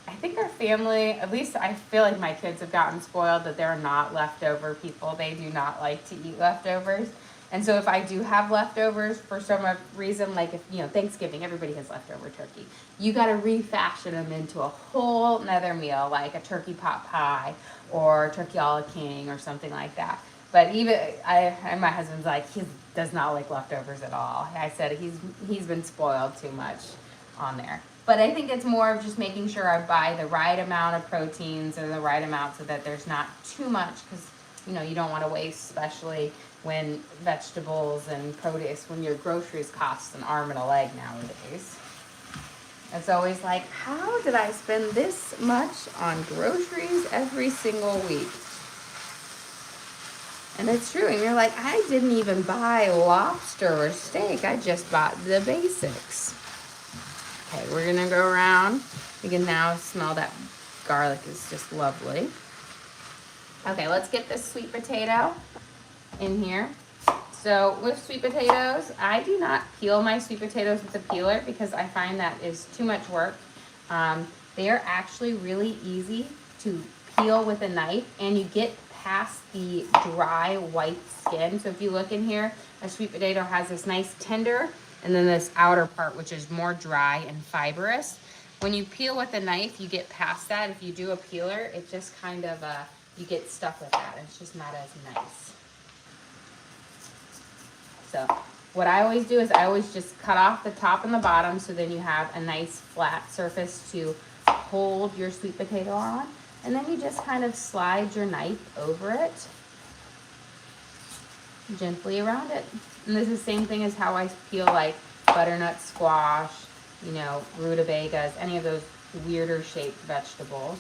I think our family, at least I feel like my kids have gotten spoiled that they're not leftover people. They do not like to eat leftovers. And so if I do have leftovers for some reason, like if, Thanksgiving, everybody has leftover turkey. You got to refashion them into a whole nother meal, like a turkey pot pie or turkey a la king or something like that. But even and my husband's like, he does not like leftovers at all. I said he's been spoiled too much on there. But I think it's more of just making sure I buy the right amount of proteins or the right amount so that there's not too much because, you don't want to waste, especially when vegetables and produce, when your groceries cost an arm and a leg nowadays. It's always like, how did I spend this much on groceries every single week? And it's true. And you're like, I didn't even buy lobster or steak. I just bought the basics. Okay, we're going to go around. You can now smell that garlic is just lovely. Okay, let's get this sweet potato in here. So with sweet potatoes, I do not peel my sweet potatoes with a peeler because I find that is too much work. They are actually really easy to peel with a knife, and you get past the dry white skin. So if you look in here, a sweet potato has this nice tender and then this outer part, which is more dry and fibrous. When you peel with a knife, you get past that. If you do a peeler, it just kind of, you get stuck with that. It's just not as nice. So what I always do is I always just cut off the top and the bottom so then you have a nice flat surface to hold your sweet potato on. And then you just kind of slide your knife over it, gently around it. And this is the same thing as how I peel like butternut squash, rutabagas, any of those weirder shaped vegetables.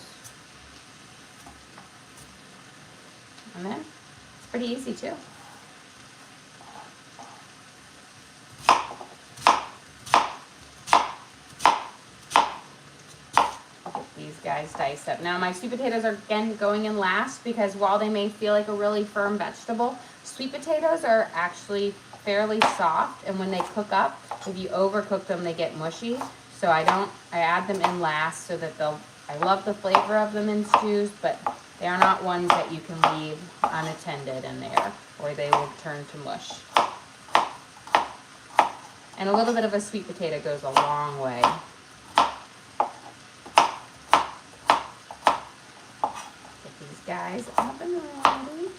And then it's pretty easy too. These guys diced up. Now my sweet potatoes are again going in last because while they may feel like a really firm vegetable, sweet potatoes are actually fairly soft, and when they cook up, if you overcook them, they get mushy. So I add them in last so that I love the flavor of them in stews, but they are not ones that you can leave unattended in there or they will turn to mush. And a little bit of a sweet potato goes a long way. Get these guys up and ready.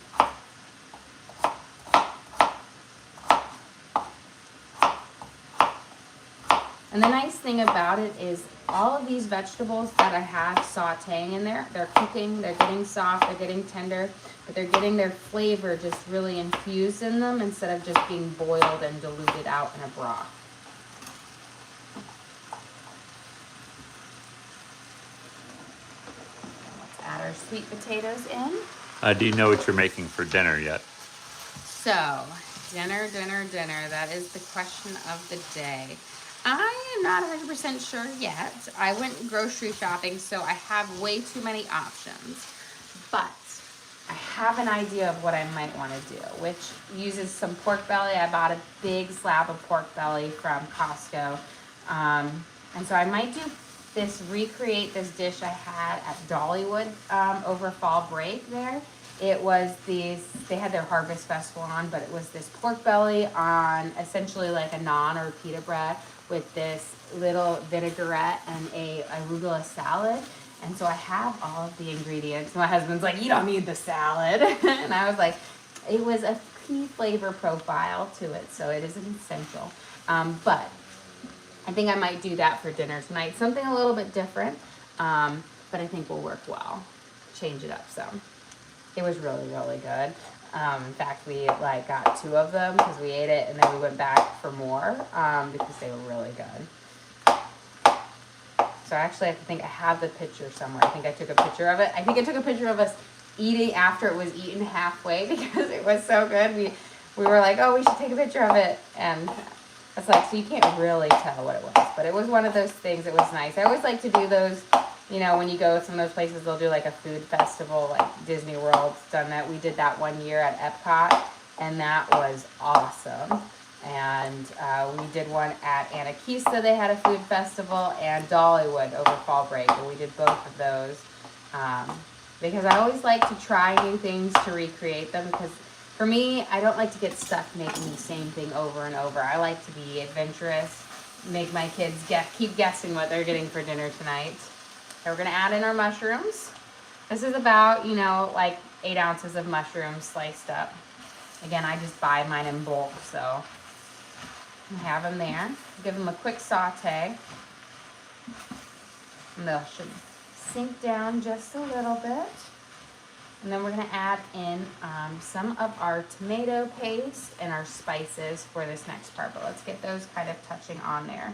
And the nice thing about it is all of these vegetables that I have sautéing in there, they're cooking, they're getting soft, they're getting tender, but they're getting their flavor just really infused in them instead of just being boiled and diluted out in a broth. Let's add our sweet potatoes in. Do you know what you're making for dinner yet? So, dinner, that is the question of the day. I am not 100% sure yet. I went grocery shopping, so I have way too many options. But I have an idea of what I might want to do, which uses some pork belly. I bought a big slab of pork belly from Costco. And so I might do recreate this dish I had at Dollywood over fall break there. It was they had their harvest festival on, but it was this pork belly on essentially like a naan or pita bread with this little vinaigrette and a arugula salad. And so I have all of the ingredients. My husband's like, you don't need the salad. And I was like, it was a key flavor profile to it, so it is essential. But I think I might do that for dinner tonight. Something a little bit different, but I think will work well. Change it up some. It was really, really good. In fact, we like got 2 of them because we ate it and then we went back for more because they were really good. So actually, I think I have the picture somewhere. I think I took a picture of it. I think I took a picture of us eating after it was eaten halfway because it was so good. We were like, oh, we should take a picture of it. And it's like, so you can't really tell what it was. But it was one of those things. It was nice. I always like to do those. You know, when you go to some of those places, they'll do like a food festival, like Disney World's done that. We did that one year at Epcot, and that was awesome. And we did one at Anakisa, they had a food festival, and Dollywood over fall break, and we did both of those. Because I always like to try new things to recreate them, because for me, I don't like to get stuck making the same thing over and over. I like to be adventurous, make my kids keep guessing what they're getting for dinner tonight. So we're gonna add in our mushrooms. This is about, like 8 ounces of mushrooms sliced up. Again, I just buy mine in bulk, so I have them there. Give them a quick saute. And they should sink down just a little bit. And then we're gonna add in some of our tomato paste and our spices for this next part, but let's get those kind of touching on there.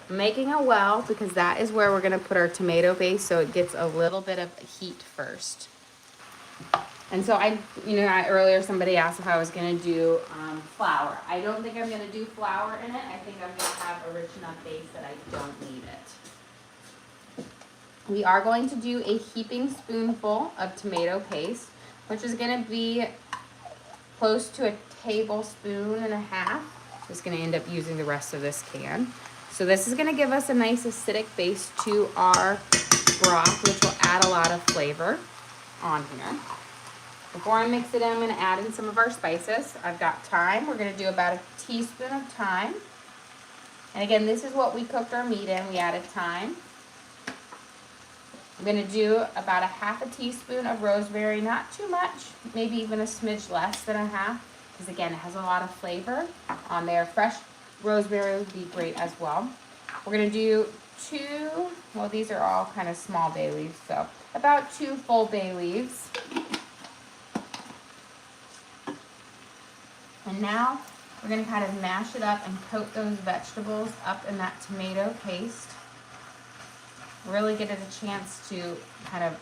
I'm making a well because that is where we're going to put our tomato paste, so it gets a little bit of heat first. And so earlier somebody asked if I was going to do flour. I don't think I'm going to do flour in it. I think I'm going to have a rich enough base that I don't need it. We are going to do a heaping spoonful of tomato paste, which is going to be close to a tablespoon and a half. Just going to end up using the rest of this can. So this is going to give us a nice acidic base to our broth, which will add a lot of flavor on here. Before I mix it in, I'm going to add in some of our spices. I've got thyme. We're going to do about a teaspoon of thyme. And again, this is what we cooked our meat in. We added thyme. I'm going to do about a half a teaspoon of rosemary, not too much, maybe even a smidge less than a half, because again, it has a lot of flavor on there. Fresh rosemary would be great as well. We're going to do 2, well, these are all kind of small bay leaves, so about 2 full bay leaves. And now we're going to kind of mash it up and coat those vegetables up in that tomato paste. Really get it a chance to kind of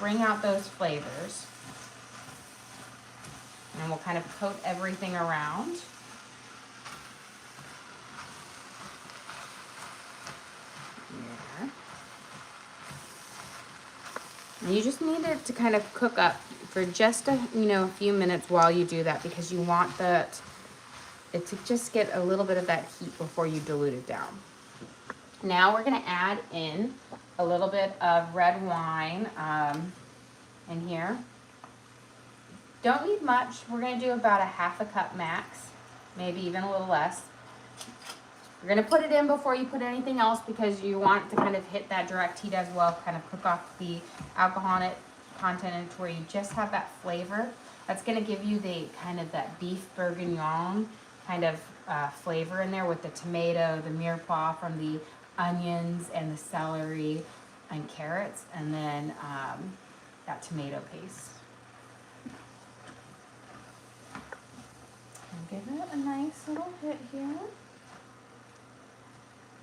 bring out those flavors. And we'll kind of coat everything around. There. And you just need it to kind of cook up for just a few minutes while you do that, because you want it to just get a little bit of that heat before you dilute it down. Now we're going to add in a little bit of red wine in here. Don't need much. We're going to do about a half a cup max, maybe even a little less. You're going to put it in before you put anything else because you want it to kind of hit that direct heat as well, kind of cook off the alcoholic content to where you just have that flavor. That's going to give you the kind of that beef bourguignon kind of flavor in there with the tomato, the mirepoix from the onions and the celery and carrots, and then that tomato paste. And give it a nice little hit here.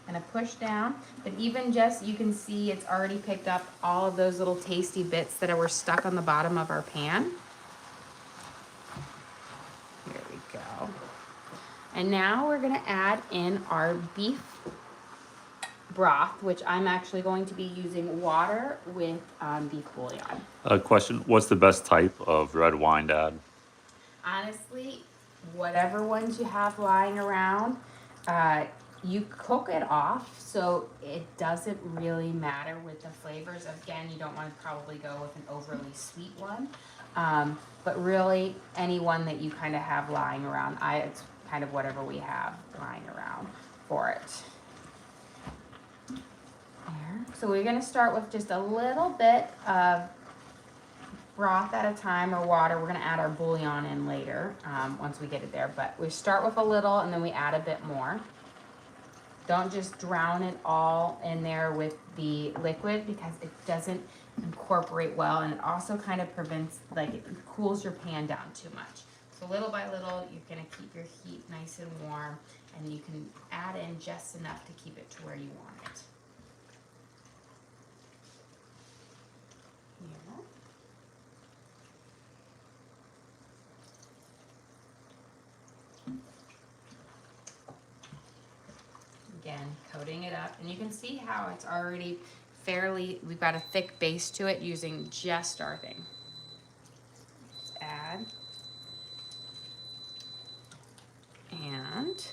And a push down, but even just, you can see it's already picked up all of those little tasty bits that were stuck on the bottom of our pan. Here we go. And now we're gonna add in our beef broth, which I'm actually going to be using water with beef bouillon. Question, what's the best type of red wine to add? Honestly, whatever ones you have lying around. you cook it off so it doesn't really matter with the flavors. Again, you don't want to probably go with an overly sweet one, but really any one that you kind of have lying around. It's kind of whatever we have lying around for it. There. So we're going to start with just a little bit of broth at a time, or water. We're going to add our bouillon in later once we get it there, but we start with a little and then we add a bit more. Don't just drown it all in there with the liquid because it doesn't incorporate well, and it also kind of prevents, like, it cools your pan down too much. So little by little, you're gonna keep your heat nice and warm, and you can add in just enough to keep it to where you want it. Yeah. Again, coating it up, and you can see how it's already we've got a thick base to it using just our thing. Let's add, and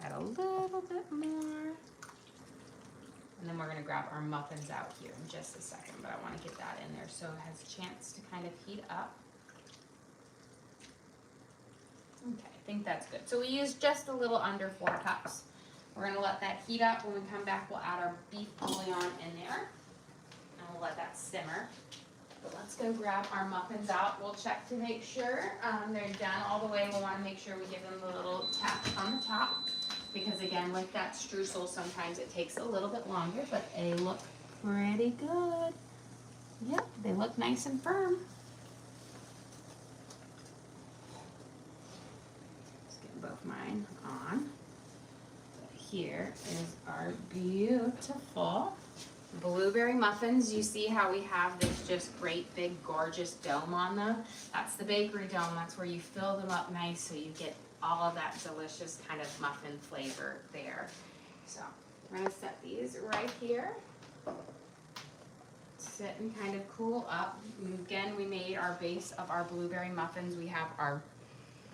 add a little bit more, and then we're going to grab our muffins out here in just a second, but I want to get that in there so it has a chance to kind of heat up. Okay, I think that's good. So we use just a little under 4 cups. We're going to let that heat up. When we come back, we'll add our beef bouillon in there, and we'll let that simmer. But let's go grab our muffins out. We'll check to make sure they're done all the way. We'll want to make sure we give them the little tap on the top, because again, with that streusel, sometimes it takes a little bit longer, but they look pretty good. Yep, they look nice and firm. Both mine on. But here is our beautiful blueberry muffins. You see how we have this just great big gorgeous dome on them? That's the bakery dome. That's where you fill them up nice so you get all of that delicious kind of muffin flavor there. So we're going to set these right here. Sit and kind of cool up. And again, we made our base of our blueberry muffins. We have our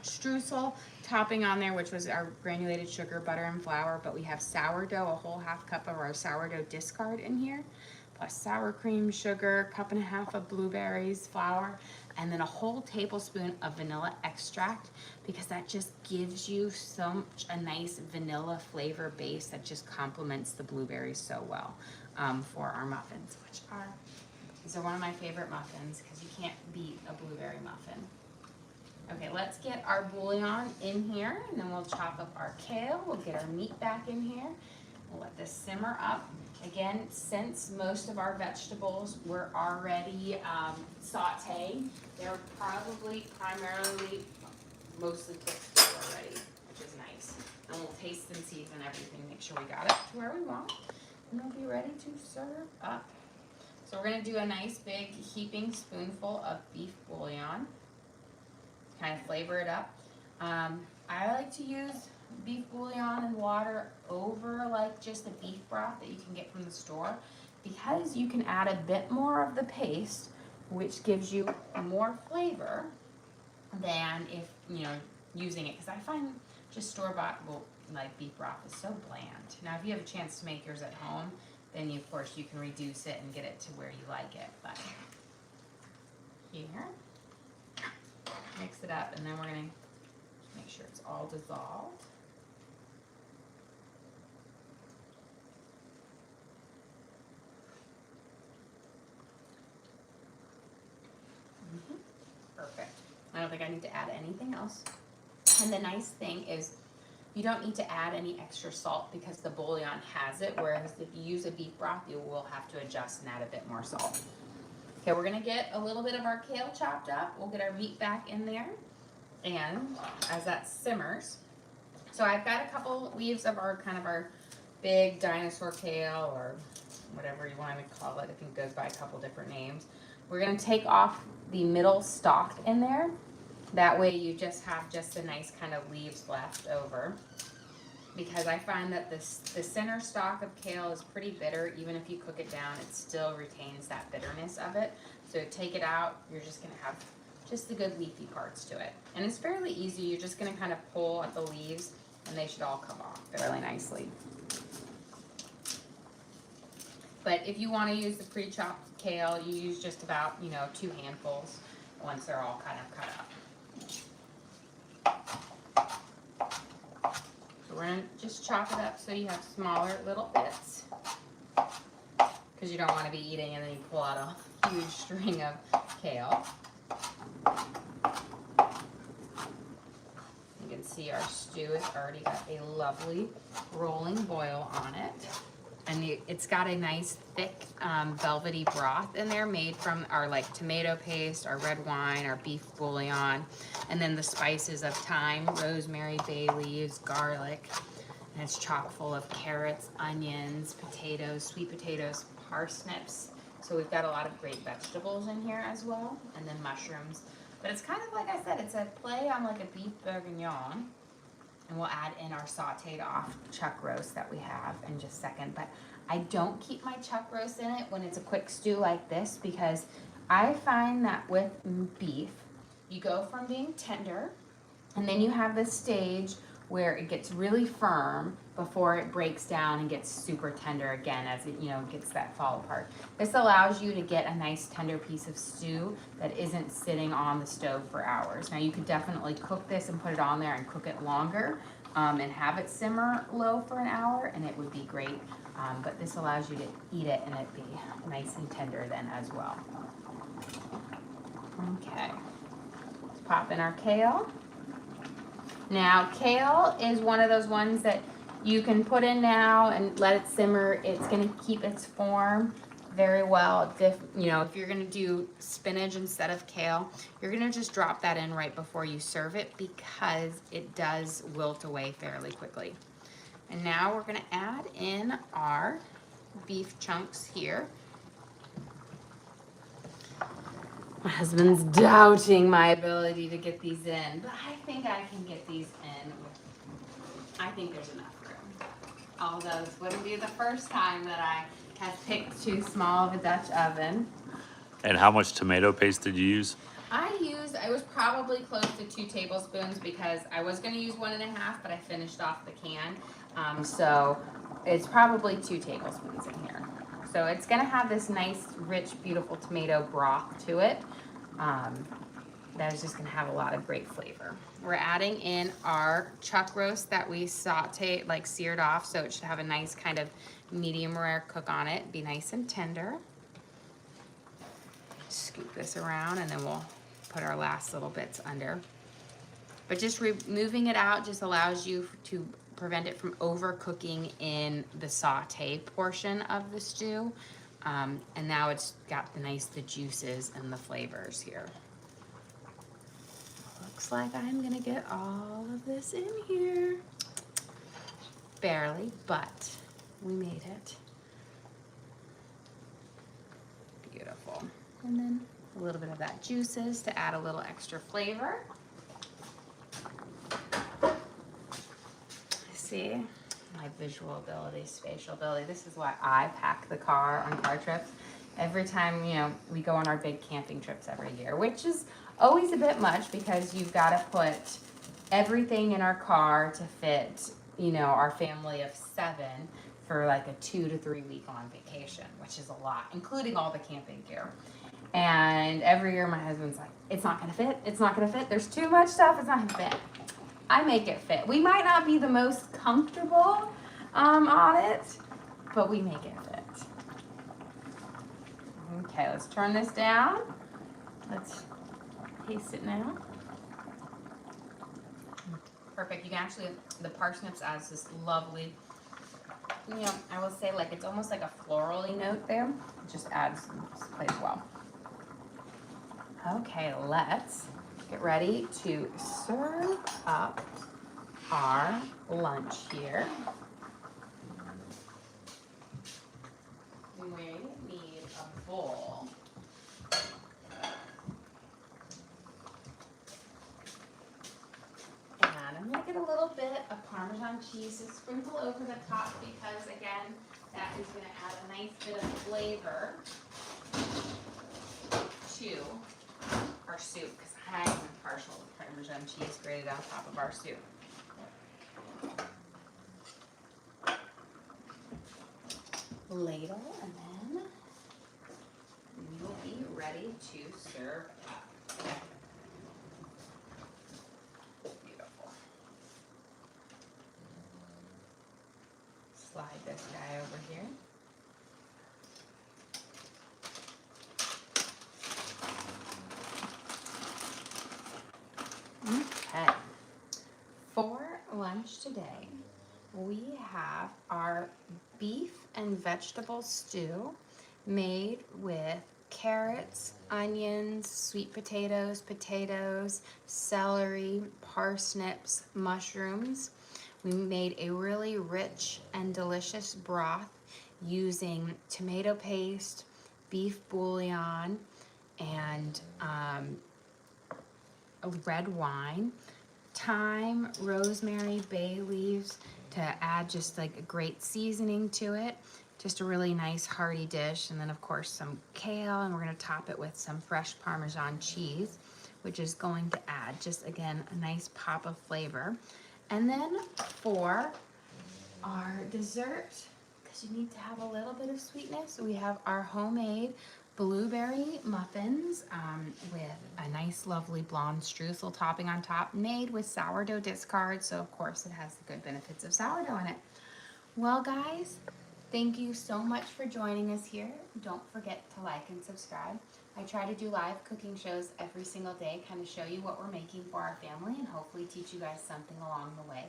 streusel topping on there, which was our granulated sugar, butter, and flour, but we have sourdough, a whole ½ cup of our sourdough discard in here, plus sour cream, sugar, 1.5 cups of blueberries, flour, and then a whole tablespoon of vanilla extract, because that just gives you a nice vanilla flavor base that just complements the blueberries so well for our muffins, these are one of my favorite muffins because you can't beat a blueberry muffin. Okay, let's get our bouillon in here, and then we'll chop up our kale. We'll get our meat back in here. We'll let this simmer up. Again, since most of our vegetables were already sauteing, they're probably primarily mostly cooked already, which is nice. And we'll taste and season everything, make sure we got it to where we want, and we'll be ready to serve up. So we're gonna do a nice big heaping spoonful of beef bouillon. Kind of flavor it up. I like to use beef bouillon and water over like just the beef broth that you can get from the store, because you can add a bit more of the paste, which gives you more flavor than if using it, because I find just store-bought like beef broth is so bland. Now if you have a chance to make yours at home, then of course you can reduce it and get it to where you like it. But here, mix it up, and then we're going to make sure it's all dissolved. Perfect. I don't think I need to add anything else. And the nice thing is you don't need to add any extra salt because the bouillon has it, whereas if you use a beef broth, you will have to adjust and add a bit more salt. Okay, we're gonna get a little bit of our kale chopped up. We'll get our meat back in there, and as that simmers, so I've got a couple leaves of our big dinosaur kale, or whatever you want to call it. I think it goes by a couple different names. We're gonna take off the middle stalk in there. That way you just have just the nice kind of leaves left over, because I find that the center stalk of kale is pretty bitter. Even if you cook it down, it still retains that bitterness of it. So take it out. You're just going to have just the good leafy parts to it. And it's fairly easy. You're just gonna kind of pull at the leaves and they should all come off fairly nicely. But if you want to use the pre-chopped kale, you use just about, you know, 2 handfuls once they're all kind of cut up. So we're going to just chop it up so you have smaller little bits, because you don't want to be eating and then you pull out a huge string of kale. You can see our stew has already got a lovely rolling boil on it. And it's got a nice thick velvety broth in there made from our like tomato paste, our red wine, our beef bouillon, and then the spices of thyme, rosemary, bay leaves, garlic. And it's chock full of carrots, onions, potatoes, sweet potatoes, parsnips. So we've got a lot of great vegetables in here as well, and then mushrooms. But it's kind of like I said, it's a play on like a beef bourguignon. And we'll add in our sauteed off chuck roast that we have in just a second. But I don't keep my chuck roast in it when it's a quick stew like this, because I find that with beef, you go from being tender and then you have this stage where it gets really firm before it breaks down and gets super tender again as it, you know, gets that fall apart. This allows you to get a nice tender piece of stew that isn't sitting on the stove for hours. Now you could definitely cook this and put it on there and cook it longer and have it simmer low for an hour, and it would be great. But this allows you to eat it and it be nice and tender then as well. Okay, let's pop in our kale. Now, kale is one of those ones that you can put in now and let it simmer. It's going to keep its form very well. You know, if you're going to do spinach instead of kale, you're going to just drop that in right before you serve it, because it does wilt away fairly quickly. And now we're going to add in our beef chunks here. My husband's doubting my ability to get these in, but I think I can get these in. I think there's enough room. Although this wouldn't be the first time that I have picked too small of a Dutch oven. And how much tomato paste did you use? I was probably close to 2 tablespoons, because I was going to use 1.5, but I finished off the can. So it's probably 2 tablespoons in here. So it's going to have this nice, rich, beautiful tomato broth to it. That is just going to have a lot of great flavor. We're adding in our chuck roast that we sauteed, like seared off, so it should have a nice kind of medium rare cook on it. Be nice and tender. Scoop this around, and then we'll put our last little bits under. But just removing it out just allows you to prevent it from overcooking in the saute portion of the stew. And now it's got the juices and the flavors here. Looks like I'm gonna get all of this in here. Barely, but we made it. Beautiful. And then a little bit of that juices to add a little extra flavor. See, my visual ability, spatial ability. This is why I pack the car on car trips. Every time, you know, we go on our big camping trips every year, which is always a bit much, because you've got to put everything in our car to fit, you know, our family of 7 for like a 2 to 3 week long vacation, which is a lot, including all the camping gear. And every year my husband's like, it's not gonna fit, it's not gonna fit, there's too much stuff, it's not gonna fit. I make it fit. We might not be the most comfortable on it, but we make it fit. Okay, let's turn this down. Let's taste it now. Perfect. You can actually, the parsnips adds this lovely, you know, I will say, like, it's almost like a florally note there. It just adds, plays well. Okay, let's get ready to serve up our lunch here. We need a bowl. And I'm gonna get a little bit of Parmesan cheese to sprinkle over the top, because again, that is gonna add a nice bit of flavor to our soup, because I'm partial to Parmesan cheese grated on top of our stew. Ladle, and then we will be ready to serve up. Beautiful. Slide this guy over here. Okay. For lunch today, we have our beef and vegetable stew made with carrots, onions, sweet potatoes, celery, parsnips, mushrooms. We made a really rich and delicious broth using tomato paste, beef bouillon, and red wine, thyme, rosemary, bay leaves to add just like a great seasoning to it. Just a really nice hearty dish. And then of course some kale, and we're gonna top it with some fresh Parmesan cheese, which is going to add just again a nice pop of flavor. And then for our dessert, because you need to have a little bit of sweetness, we have our homemade blueberry muffins with a nice lovely blonde streusel topping on top, made with sourdough discard, so of course it has the good benefits of sourdough in it. Well guys, thank you so much for joining us here. Don't forget to like and subscribe. I try to do live cooking shows every single day, kind of show you what we're making for our family and hopefully teach you guys something along the way.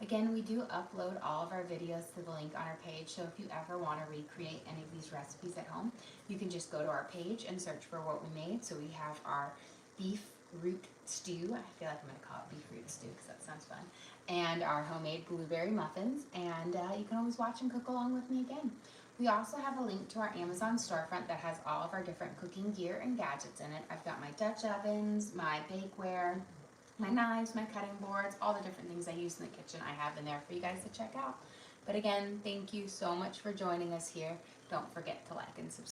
Again, we do upload all of our videos to the link on our page, so if you ever want to recreate any of these recipes at home, you can just go to our page and search for what we made. So we have our beef root stew. I feel like I'm going to call it beef root stew because that sounds fun. And our homemade blueberry muffins, and you can always watch and cook along with me again. We also have a link to our Amazon storefront that has all of our different cooking gear and gadgets in it. I've got my Dutch ovens, my bakeware, my knives, my cutting boards, all the different things I use in the kitchen I have in there for you guys to check out. But again, thank you so much for joining us here. Don't forget to like and subscribe.